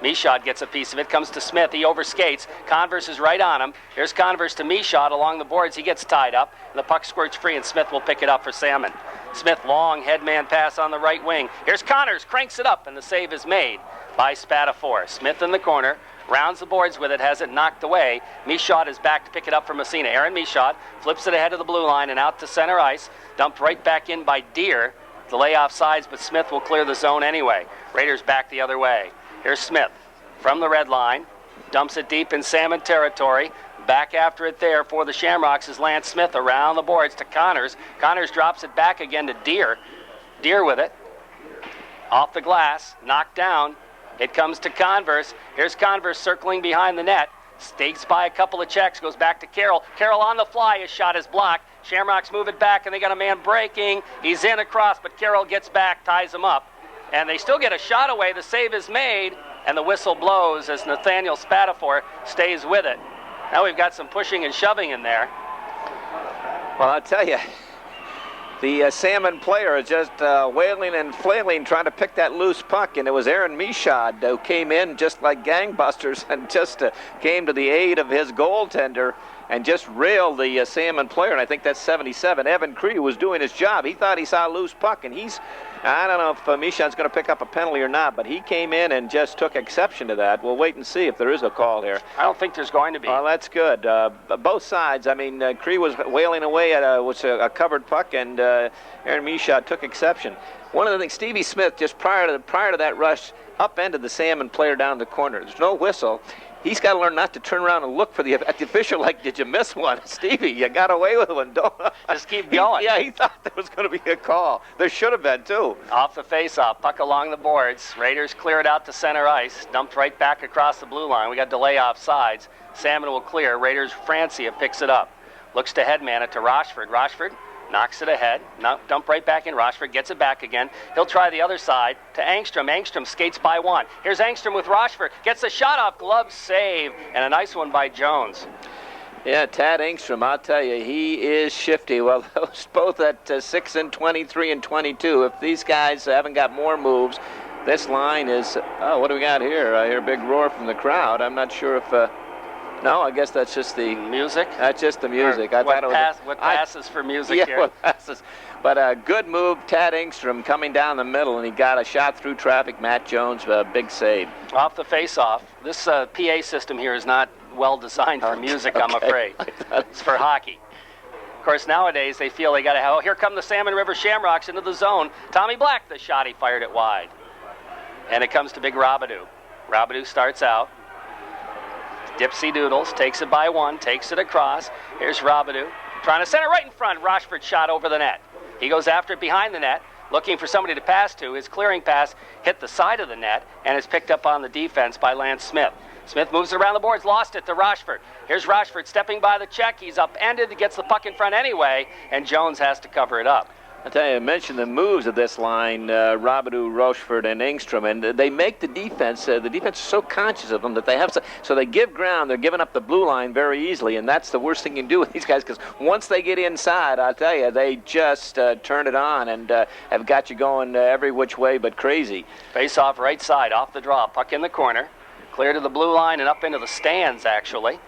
A: Michaud gets a piece of it, comes to Smith. He overskates. Converse is right on him. Here's Converse to Michaud along the boards. He gets tied up, and the puck squirts free, and Smith will pick it up for Salmon. Smith, long headman pass on the right wing. Here's Connors, cranks it up, and the save is made by Spatafor. Smith in the corner, rounds the boards with it, has it knocked away. Michaud is back to pick it up for Massena. Aaron Michaud flips it ahead of the blue line and out to center ice. Dumped right back in by Deere. The layoff sides, but Smith will clear the zone anyway. Raiders back the other way. Here's Smith from the red line. Dumps it deep in Salmon territory. Back after it there for the Shamrocks is Lance Smith around the boards to Connors. Connors drops it back again to Deere. Deere with it. Off the glass, knocked down. It comes to Converse. Here's Converse circling behind the net. Stakes by a couple of checks, goes back to Carroll. Carroll on the fly, his shot is blocked. Shamrocks move it back, and they got a man breaking. He's in across, but Carroll gets back, ties him up. And they still get a shot away. The save is made, and the whistle blows as Nathaniel Spatafor stays with it. Now we've got some pushing and shoving in there.
B: Well, I'll tell you, the Salmon player is just wailing and flailing trying to pick that loose puck, and it was Aaron Michaud who came in just like gangbusters and just came to the aid of his goaltender and just railed the Salmon player, and I think that's 77. Evan Cree was doing his job. He thought he saw a loose puck, and I don't know if Michaud's going to pick up a penalty or not, but he came in and just took exception to that. We'll wait and see if there is a call here.
A: I don't think there's going to be.
B: Well, that's good. Both sides. I mean, Cree was wailing away at a covered puck, and Aaron Michaud took exception. One of the things, Stevie Smith, just prior to that rush, upended the Salmon player down the corner. There's no whistle. He's got to learn not to turn around and look for at the official like, did you miss one? Stevie, you got away with one. Don't.
A: Just keep going.
B: He thought there was going to be a call. There should have been, too.
A: Off the face-off, puck along the boards. Raiders clear it out to center ice. Dumped right back across the blue line. We got delay off sides. Salmon will clear. Raiders, Francia picks it up. Looks to headman it to Rochford. Rochford knocks it ahead. Dump right back in. Rochford gets it back again. He'll try the other side to Angstrom. Angstrom skates by one. Here's Angstrom with Rochford. Gets the shot off. Glove save. And a nice one by Jones.
B: Yeah, Tad Angstrom, I'll tell you, he is shifty. Well, those both at 6 and 23 and 22. If these guys haven't got more moves, this line is, what do we got here? I hear a big roar from the crowd. I'm not sure if... No, I guess that's just the
A: music.
B: That's just the music.
A: What passes for music here?
B: What passes. But a good move, Tad Angstrom coming down the middle, and he got a shot through traffic. Matt Jones, big save.
A: Off the face-off. This PA system here is not well designed for music, I'm afraid. It's for hockey. Of course, nowadays they feel they got to have. Oh, here come the Salmon River Shamrocks into the zone. Tommy Black, the shot, he fired it wide, and it comes to Big Robidoux. Robidoux starts out. Dipsy Doodles takes it by one, takes it across. Here's Robidoux trying to center right in front. Rochford shot over the net. He goes after it behind the net, looking for somebody to pass to. His clearing pass hit the side of the net and is picked up on the defense by Lance Smith. Smith moves around the boards, lost it to Rochford. Here's Rochford stepping by the check. He's upended, gets the puck in front anyway, and Jones has to cover it up.
B: I tell you, I mentioned the moves of this line, Robidoux, Rochford, and Angstrom, and they make the defense is so conscious of them that they have so they give ground. They're giving up the blue line very easily, and that's the worst thing you can do with these guys, because once they get inside, I'll tell you, they just turn it on and have got you going every which way but crazy.
A: Face off right side, off the draw, puck in the corner, clear to the blue line and up into the stands, actually.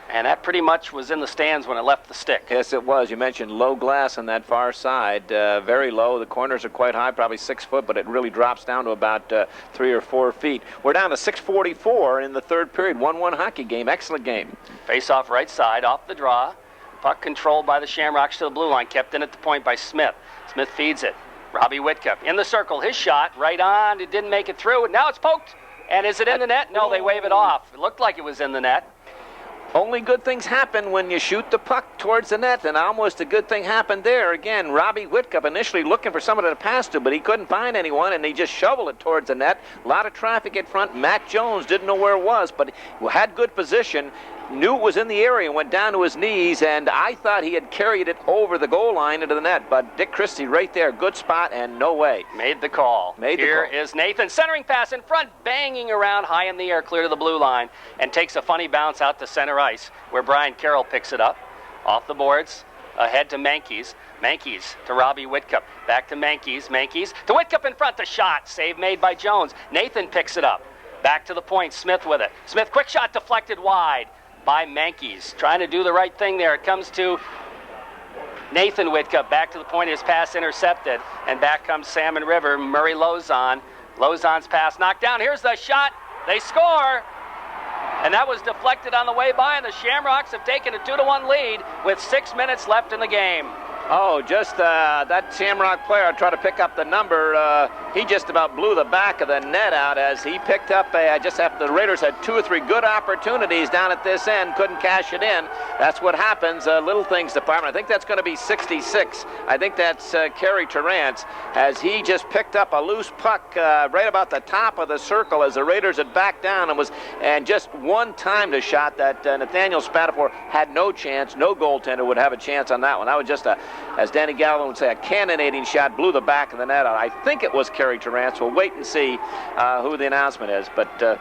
A: And that pretty much was in the stands when it left the stick.
B: Yes, it was. You mentioned low glass on that far side, very low. The corners are quite high, probably 6 foot, but it really drops down to about 3 or 4 feet. We're down to 6:44 in the third period. 1-1 hockey game. Excellent game.
A: Face off right side, off the draw. Puck controlled by the Shamrocks to the blue line, kept in at the point by Smith. Smith feeds it. Robbie Whitcup in the circle. His shot right on. It didn't make it through. And now it's poked. And is it in the net? No, they wave it off. It looked like it was in the net.
B: Only good things happen when you shoot the puck towards the net, and almost a good thing happened there. Again, Robbie Whitcup initially looking for somebody to pass to, but he couldn't find anyone, and he just shoveled it towards the net. A lot of traffic in front. Matt Jones didn't know where it was, but had good position, knew it was in the area, and went down to his knees, and I thought he had carried it over the goal line into the net, but Dick Christie right there, good spot, and no way.
A: Made the call. Here is Nathan, centering pass in front, banging around high in the air, clear to the blue line, and takes a funny bounce out to center ice, where Brian Carroll picks it up. Off the boards, ahead to Mankies. Mankies to Robbie Whitcup. Back to Mankies. Mankies to Whitcup in front, the shot. Save made by Jones. Nathan picks it up. Back to the point, Smith with it. Smith, quick shot deflected wide by Mankies. Trying to do the right thing there. It comes to Nathan Whitcup. Back to the point, his pass intercepted. And back comes Salmon River. Murray Lozon. Lozon's pass knocked down. Here's the shot. They score. And that was deflected on the way by, and the Shamrocks have taken a 2-1 lead with 6 minutes left in the game.
B: Oh, just that Shamrock player tried to pick up the number. He just about blew the back of the net out as he picked up just after the Raiders had 2 or 3 good opportunities down at this end, couldn't cash it in. That's what happens, little things department. I think that's going to be 66. I think that's Kerry Terrance as he just picked up a loose puck right about the top of the circle as the Raiders had backed down and just one time to shot that Nathaniel Spatafor had no chance. No goaltender would have a chance on that one. That was just as Danny Galvin would say, a cannonading shot, blew the back of the net out. I think it was Kerry Terrance. We'll wait and see who the announcement is. But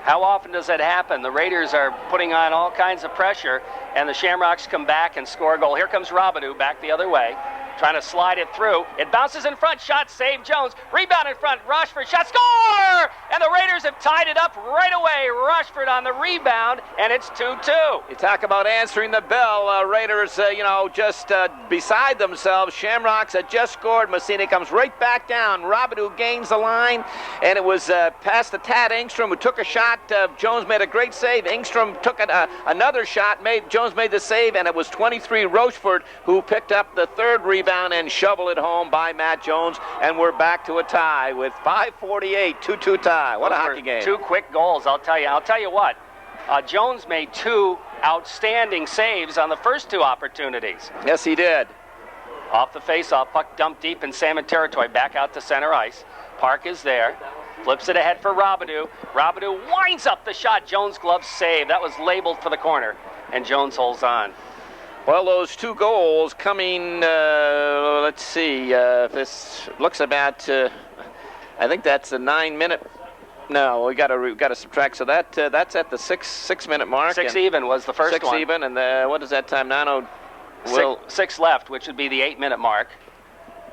A: How often does that happen? The Raiders are putting on all kinds of pressure, and the Shamrocks come back and score a goal. Here comes Robidoux back the other way, trying to slide it through. It bounces in front, shot saved, Jones. Rebound in front, Rochford, shot, score! And the Raiders have tied it up right away. Rochford on the rebound, and it's 2-2.
B: You talk about answering the bell. Raiders, just beside themselves. Shamrocks had just scored. Massena comes right back down. Robidoux gains the line, and it was past the Tad Engstrom, who took a shot. Jones made a great save. Engstrom took another shot. Jones made the save, and it was 23 Rochford who picked up the third rebound and shoveled it home by Matt Jones, and we're back to a tie with 5:48, 2-2 tie. What a hockey game.
A: Two quick goals, I'll tell you. I'll tell you what. Jones made two outstanding saves on the first two opportunities.
B: Yes, he did.
A: Off the face-off, puck dumped deep in Salmon territory, back out to center ice. Park is there. Flips it ahead for Robidoux. Robidoux winds up the shot. Jones' glove save. That was labeled for the corner, and Jones holds on.
B: Well, those two goals coming, let's see, this looks about, I think that's a 9-minute. No, we got to subtract. So that's at the six minute mark.
A: Six even was the first one.
B: 6 even, and what is that time now?
A: Six left, which would be the 8-minute mark.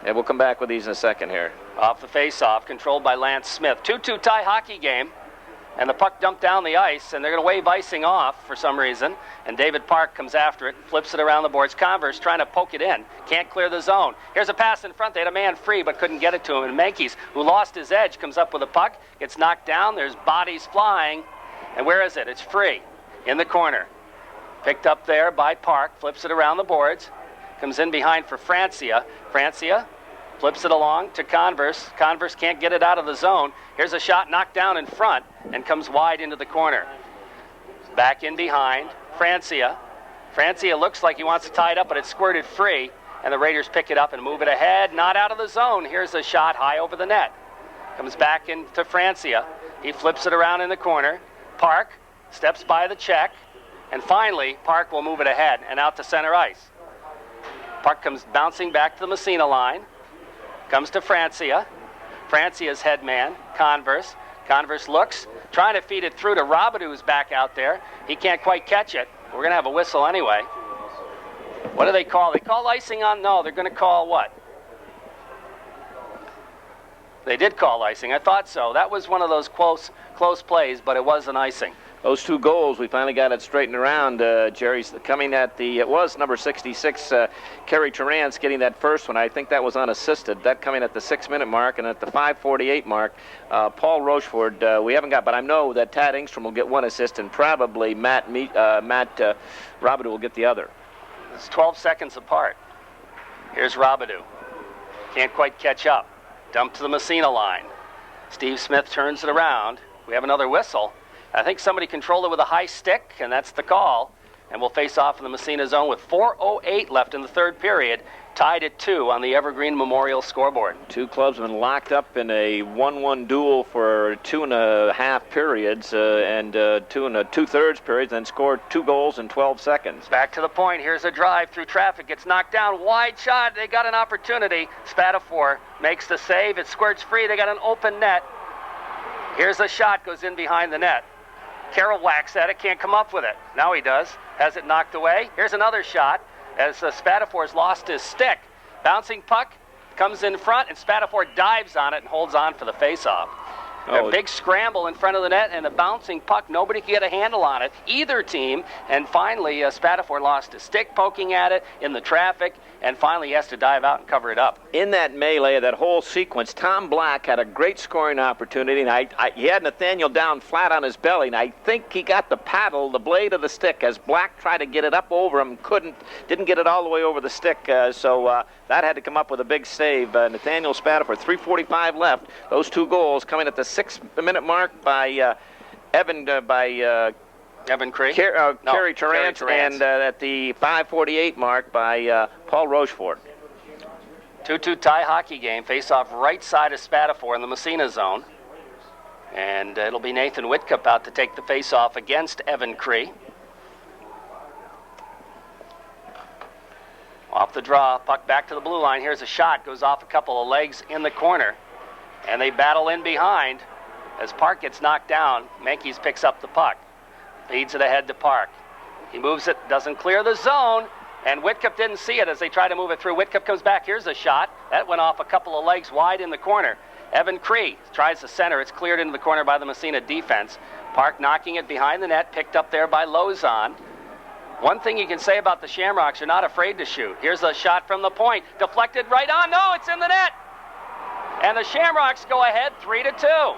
B: Yeah, we'll come back with these in a second here.
A: Off the face-off, controlled by Lance Smith. 2-2 tie hockey game, and the puck dumped down the ice, and they're going to wave icing off for some reason, and David Park comes after it, flips it around the boards. Converse trying to poke it in, can't clear the zone. Here's a pass in front. They had a man free, but couldn't get it to him, and Menkes, who lost his edge, comes up with a puck, gets knocked down. There's bodies flying, and where is it? It's free in the corner. Picked up there by Park, flips it around the boards, comes in behind for Francia. Francia flips it along to Converse. Converse can't get it out of the zone. Here's a shot knocked down in front and comes wide into the corner. Back in behind, Francia. Francia looks like he wants to tie it up, but it's squirted free, and the Raiders pick it up and move it ahead. Not out of the zone. Here's a shot high over the net. Comes back into Francia. He flips it around in the corner. Park steps by the check, and finally, Park will move it ahead and out to center ice. Park comes bouncing back to the Massena line. Comes to Francia. Francia's head man, Converse. Converse looks, trying to feed it through to Robidoux, who's back out there. He can't quite catch it. We're going to have a whistle anyway. What do they call? They call icing on? No, they're going to call what? They did call icing. I thought so. That was one of those close plays, but it was an icing.
B: Those two goals, we finally got it straightened around. Jerry's coming at it was number 66, Kerry Terrance getting that first one. I think that was unassisted. That coming at the 6-minute mark, and at the 5:48 mark, Paul Rochford, we haven't got, but I know that Tad Engstrom will get one assist, and probably Matt Robidoux will get the other.
A: It's 12 seconds apart. Here's Robidoux. Can't quite catch up. Dumped to the Massena line. Steve Smith turns it around. We have another whistle. I think somebody controlled it with a high stick, and that's the call. And we'll face off in the Massena zone with 4:08 left in the third period, tied at 2 on the Evergreen Memorial scoreboard.
B: Two clubs have been locked up in a 1-1 duel for 2.5 periods and 2 2/3 periods, and scored 2 goals in 12 seconds.
A: Back to the point. Here's a drive through traffic. Gets knocked down. Wide shot. They got an opportunity. Spatafor makes the save. It squirts free. They got an open net. Here's a shot. Goes in behind the net. Carroll whacks at it, can't come up with it. Now he does. Has it knocked away. Here's another shot as Spatafor's lost his stick. Bouncing puck comes in front, and Spatafor dives on it and holds on for the face-off. A big scramble in front of the net, and a bouncing puck. Nobody could get a handle on it, either team. And finally, Spatafor lost his stick poking at it in the traffic, and finally he has to dive out and cover it up.
B: In that melee, that whole sequence, Tom Black had a great scoring opportunity, and he had Nathaniel down flat on his belly, and I think he got the paddle, the blade of the stick, as Black tried to get it up over him, didn't get it all the way over the stick, so that had to come up with a big save. Nathaniel Spatafor, 3:45 left. Those two goals coming at the 6-minute mark by Evan
A: Cree?
B: Kerry Terrance, and at the 5:48 mark by Paul Rochford.
A: 2-2 tie hockey game. Face off right side of Spatafor in the Massena zone. And it'll be Nathan Whitcup out to take the face off against Evan Cree. Off the draw, puck back to the blue line. Here's a shot, goes off a couple of legs in the corner. And they battle in behind. As Park gets knocked down, Menkes picks up the puck. Feeds it ahead to Park. He moves it, doesn't clear the zone, and Whitcup didn't see it as they try to move it through. Whitcup comes back. Here's a shot. That went off a couple of legs wide in the corner. Evan Cree tries to center. It's cleared into the corner by the Massena defense. Park knocking it behind the net, picked up there by Lozon. One thing you can say about the Shamrocks, they're not afraid to shoot. Here's a shot from the point. Deflected right on. No, it's in the net. And the Shamrocks go ahead 3-2.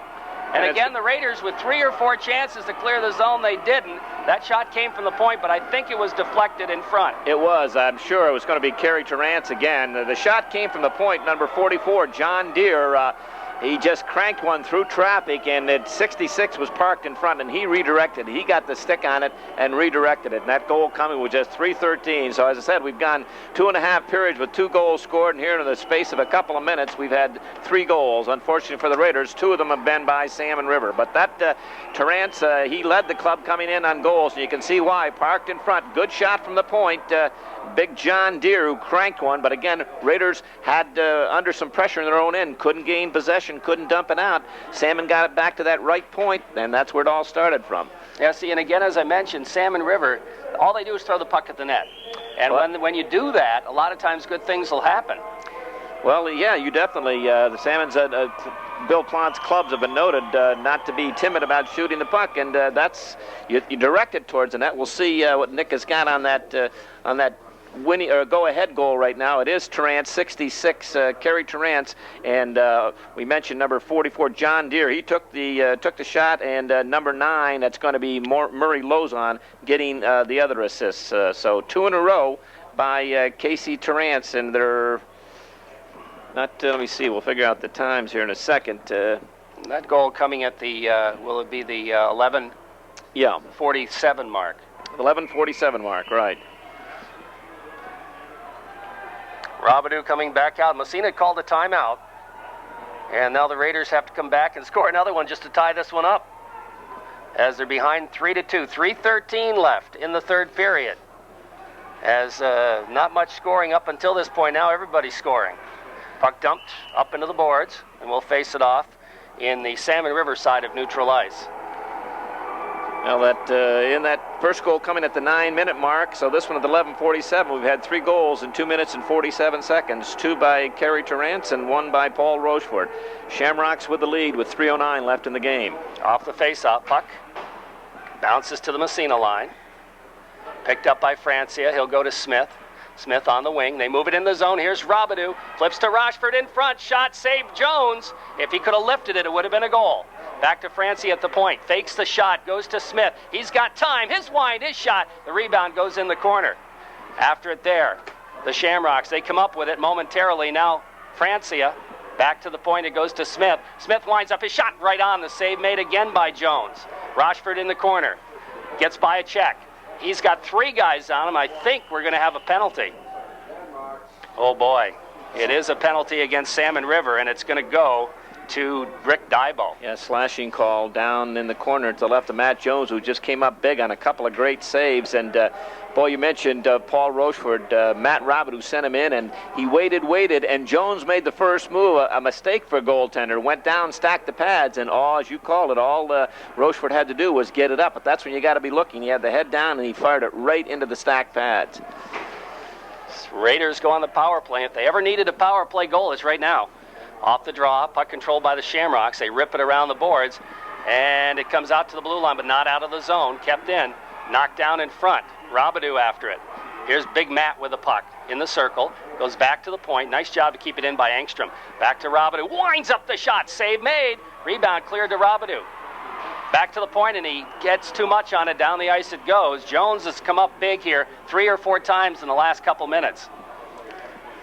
A: And again, the Raiders with 3 or 4 chances to clear the zone, they didn't. That shot came from the point, but I think it was deflected in front.
B: It was. I'm sure it was going to be Kerry Terrance again. The shot came from the point, number 44, John Deere. He just cranked one through traffic, and at 66 was parked in front, and he redirected. He got the stick on it and redirected it. And that goal coming with just 3:13. So as I said, we've gone 2.5 periods with 2 goals scored, and here in the space of a couple of minutes, we've had 3 goals. Unfortunately for the Raiders, 2 of them have been by Salmon River. But that Terrance, he led the club coming in on goals, and you can see why. Parked in front. Good shot from the point. Big John Deere who cranked one, but again, Raiders had under some pressure in their own end, couldn't gain possession, couldn't dump it out. Salmon got it back to that right point, and that's where it all started from.
A: Yeah, see, and again, as I mentioned, Salmon River, all they do is throw the puck at the net. And when you do that, a lot of times good things will happen.
B: Well, yeah, you definitely, the Salmon's, Bill Plant's clubs have been noted not to be timid about shooting the puck, and that's, you direct it towards the net. We'll see what Nick has got on that winning or go-ahead goal right now. It is Terrance, 66, Kerry Terrance, and we mentioned number 44, John Deere. He took the shot, and number 9, that's going to be Murray Lozon, getting the other assists. So 2 in a row by Casey Terrance, and they're not. Let me see. We'll figure out the times here in a second.
A: That goal coming at the will it be the 11?
B: Yeah,
A: 47 mark.
B: 11:47 mark, right.
A: Robidoux coming back out. Massena called a timeout. And now the Raiders have to come back and score another one just to tie this one up. As they're behind 3-2. 3:13 left in the third period. As not much scoring up until this point. Now everybody's scoring. Puck dumped up into the boards. And we'll face it off in the Salmon River side of neutral ice.
B: Well, in that first goal coming at the 9-minute mark, so this one at 11:47, we've had 3 goals in 2 minutes and 47 seconds. 2 by Kerry Terrance and 1 by Paul Rochefort. Shamrocks with the lead with 3:09 left in the game.
A: Off the face-off, puck bounces to the Massena line. Picked up by Francia. He'll go to Smith. Smith on the wing. They move it in the zone. Here's Robidoux. Flips to Rochefort in front. Shot saved Jones. If he could have lifted it, it would have been a goal. Back to Francia at the point. Fakes the shot. Goes to Smith. He's got time. His wind, his shot. The rebound goes in the corner. After it there, the Shamrocks, they come up with it momentarily. Now Francia back to the point. It goes to Smith. Smith winds up his shot right on. The save made again by Jones. Rochefort in the corner. Gets by a check. He's got 3 guys on him. I think we're going to have a penalty. Oh, boy. It is a penalty against Salmon River, and it's going to go to Rick Dybo.
B: Yeah, slashing call down in the corner to the left of Matt Jones, who just came up big on a couple of great saves. And, boy, you mentioned Paul Rochefort. Matt Robidoux sent him in, and he waited, and Jones made the first move, a mistake for a goaltender. Went down, stacked the pads, and as you call it, all Rochefort had to do was get it up. But that's when you got to be looking. He had the head down, and he fired it right into the stacked pads.
A: Raiders go on the power play. If they ever needed a power play goal, it's right now. Off the draw, puck controlled by the Shamrocks. They rip it around the boards, and it comes out to the blue line, but not out of the zone. Kept in, knocked down in front. Robidoux after it. Here's Big Matt with the puck in the circle. Goes back to the point. Nice job to keep it in by Engstrom. Back to Robidoux. Winds up the shot. Save made. Rebound cleared to Robidoux. Back to the point, and he gets too much on it. Down the ice it goes. Jones has come up big here 3 or 4 times in the last couple minutes.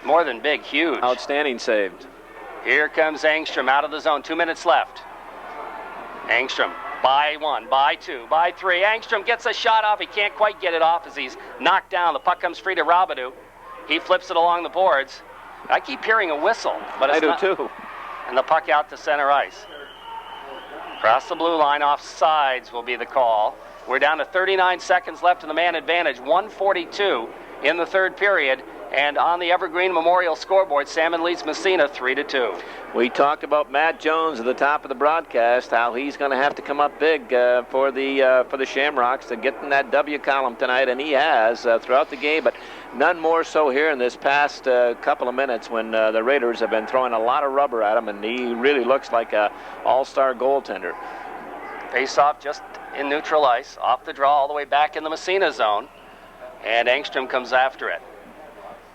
A: More than big, huge.
B: Outstanding saved.
A: Here comes Engstrom out of the zone. 2 minutes left. Engstrom by 1, by 2, by 3. Engstrom gets a shot off. He can't quite get it off as he's knocked down. The puck comes free to Robidoux. He flips it along the boards. I keep hearing a whistle, but it's not.
B: I do too.
A: And the puck out to center ice. Across the blue line, off sides will be the call. We're down to 39 seconds left in the man advantage. 1:42 in the third period. And on the Evergreen Memorial scoreboard, Salmon leads Massena 3-2.
B: We talked about Matt Jones at the top of the broadcast, how he's going to have to come up big for the Shamrocks to get in that W column tonight, and he has throughout the game, but none more so here in this past couple of minutes when the Raiders have been throwing a lot of rubber at him, and he really looks like an all-star goaltender.
A: Face-off just in neutral ice, off the draw all the way back in the Massena zone, and Engstrom comes after it.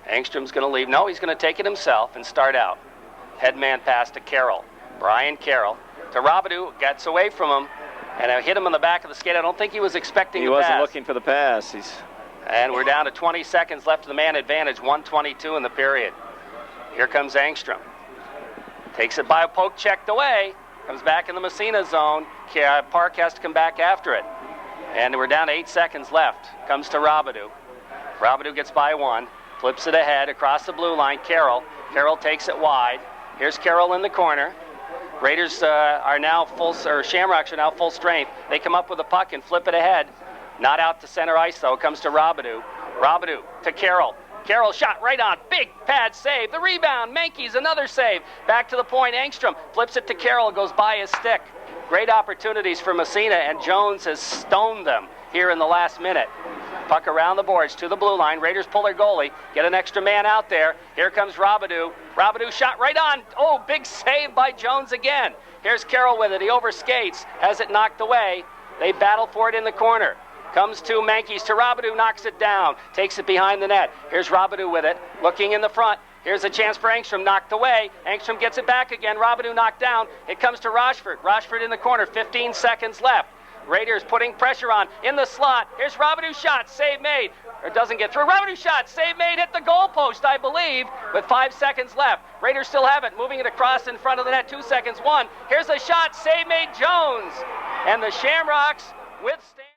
A: Engstrom's going to leave. No, he's going to take it himself and start out. Headman pass to Carroll. Brian Carroll to Robidoux. Gets away from him and hit him in the back of the skate. I don't think he was expecting the pass.
B: He wasn't looking for the pass.
A: And we're down to 20 seconds left of the man advantage. 1:22 in the period. Here comes Engstrom. Takes it by a poke, checked away. Comes back in the Massena zone. Park has to come back after it. And we're down to 8 seconds left. Comes to Robidoux. Robidoux gets by one. Flips it ahead across the blue line. Carroll takes it wide. Here's Carroll in the corner. Raiders are now Shamrocks are now full strength. They come up with the puck and flip it ahead. Not out to center ice though. It comes to Robidoux. Robidoux to Carroll. Carroll shot right on. Big pad save. The rebound. Mankey's another save. Back to the point. Engstrom flips it to Carroll. Goes by his stick. Great opportunities for Massena, and Jones has stoned them here in the last minute. Puck around the boards to the blue line. Raiders pull their goalie. Get an extra man out there. Here comes Robidoux. Robidoux shot right on. Oh, big save by Jones again. Here's Carroll with it. He overskates. Has it knocked away. They battle for it in the corner. Comes to Mankey's to Robidoux. Knocks it down. Takes it behind the net. Here's Robidoux with it. Looking in the front. Here's a chance for Engstrom, knocked away. Engstrom gets it back again. Robidoux knocked down. It comes to Rochford. Rochford in the corner. 15 seconds left. Raiders putting pressure on in the slot. Here's Robidoux shot, save made. Or doesn't get through. Robidoux shot, save made, hit the goalpost, I believe, with 5 seconds left. Raiders still have it, moving it across in front of the net. 2 seconds, one. Here's a shot, save made, Jones. And the Shamrocks withstand.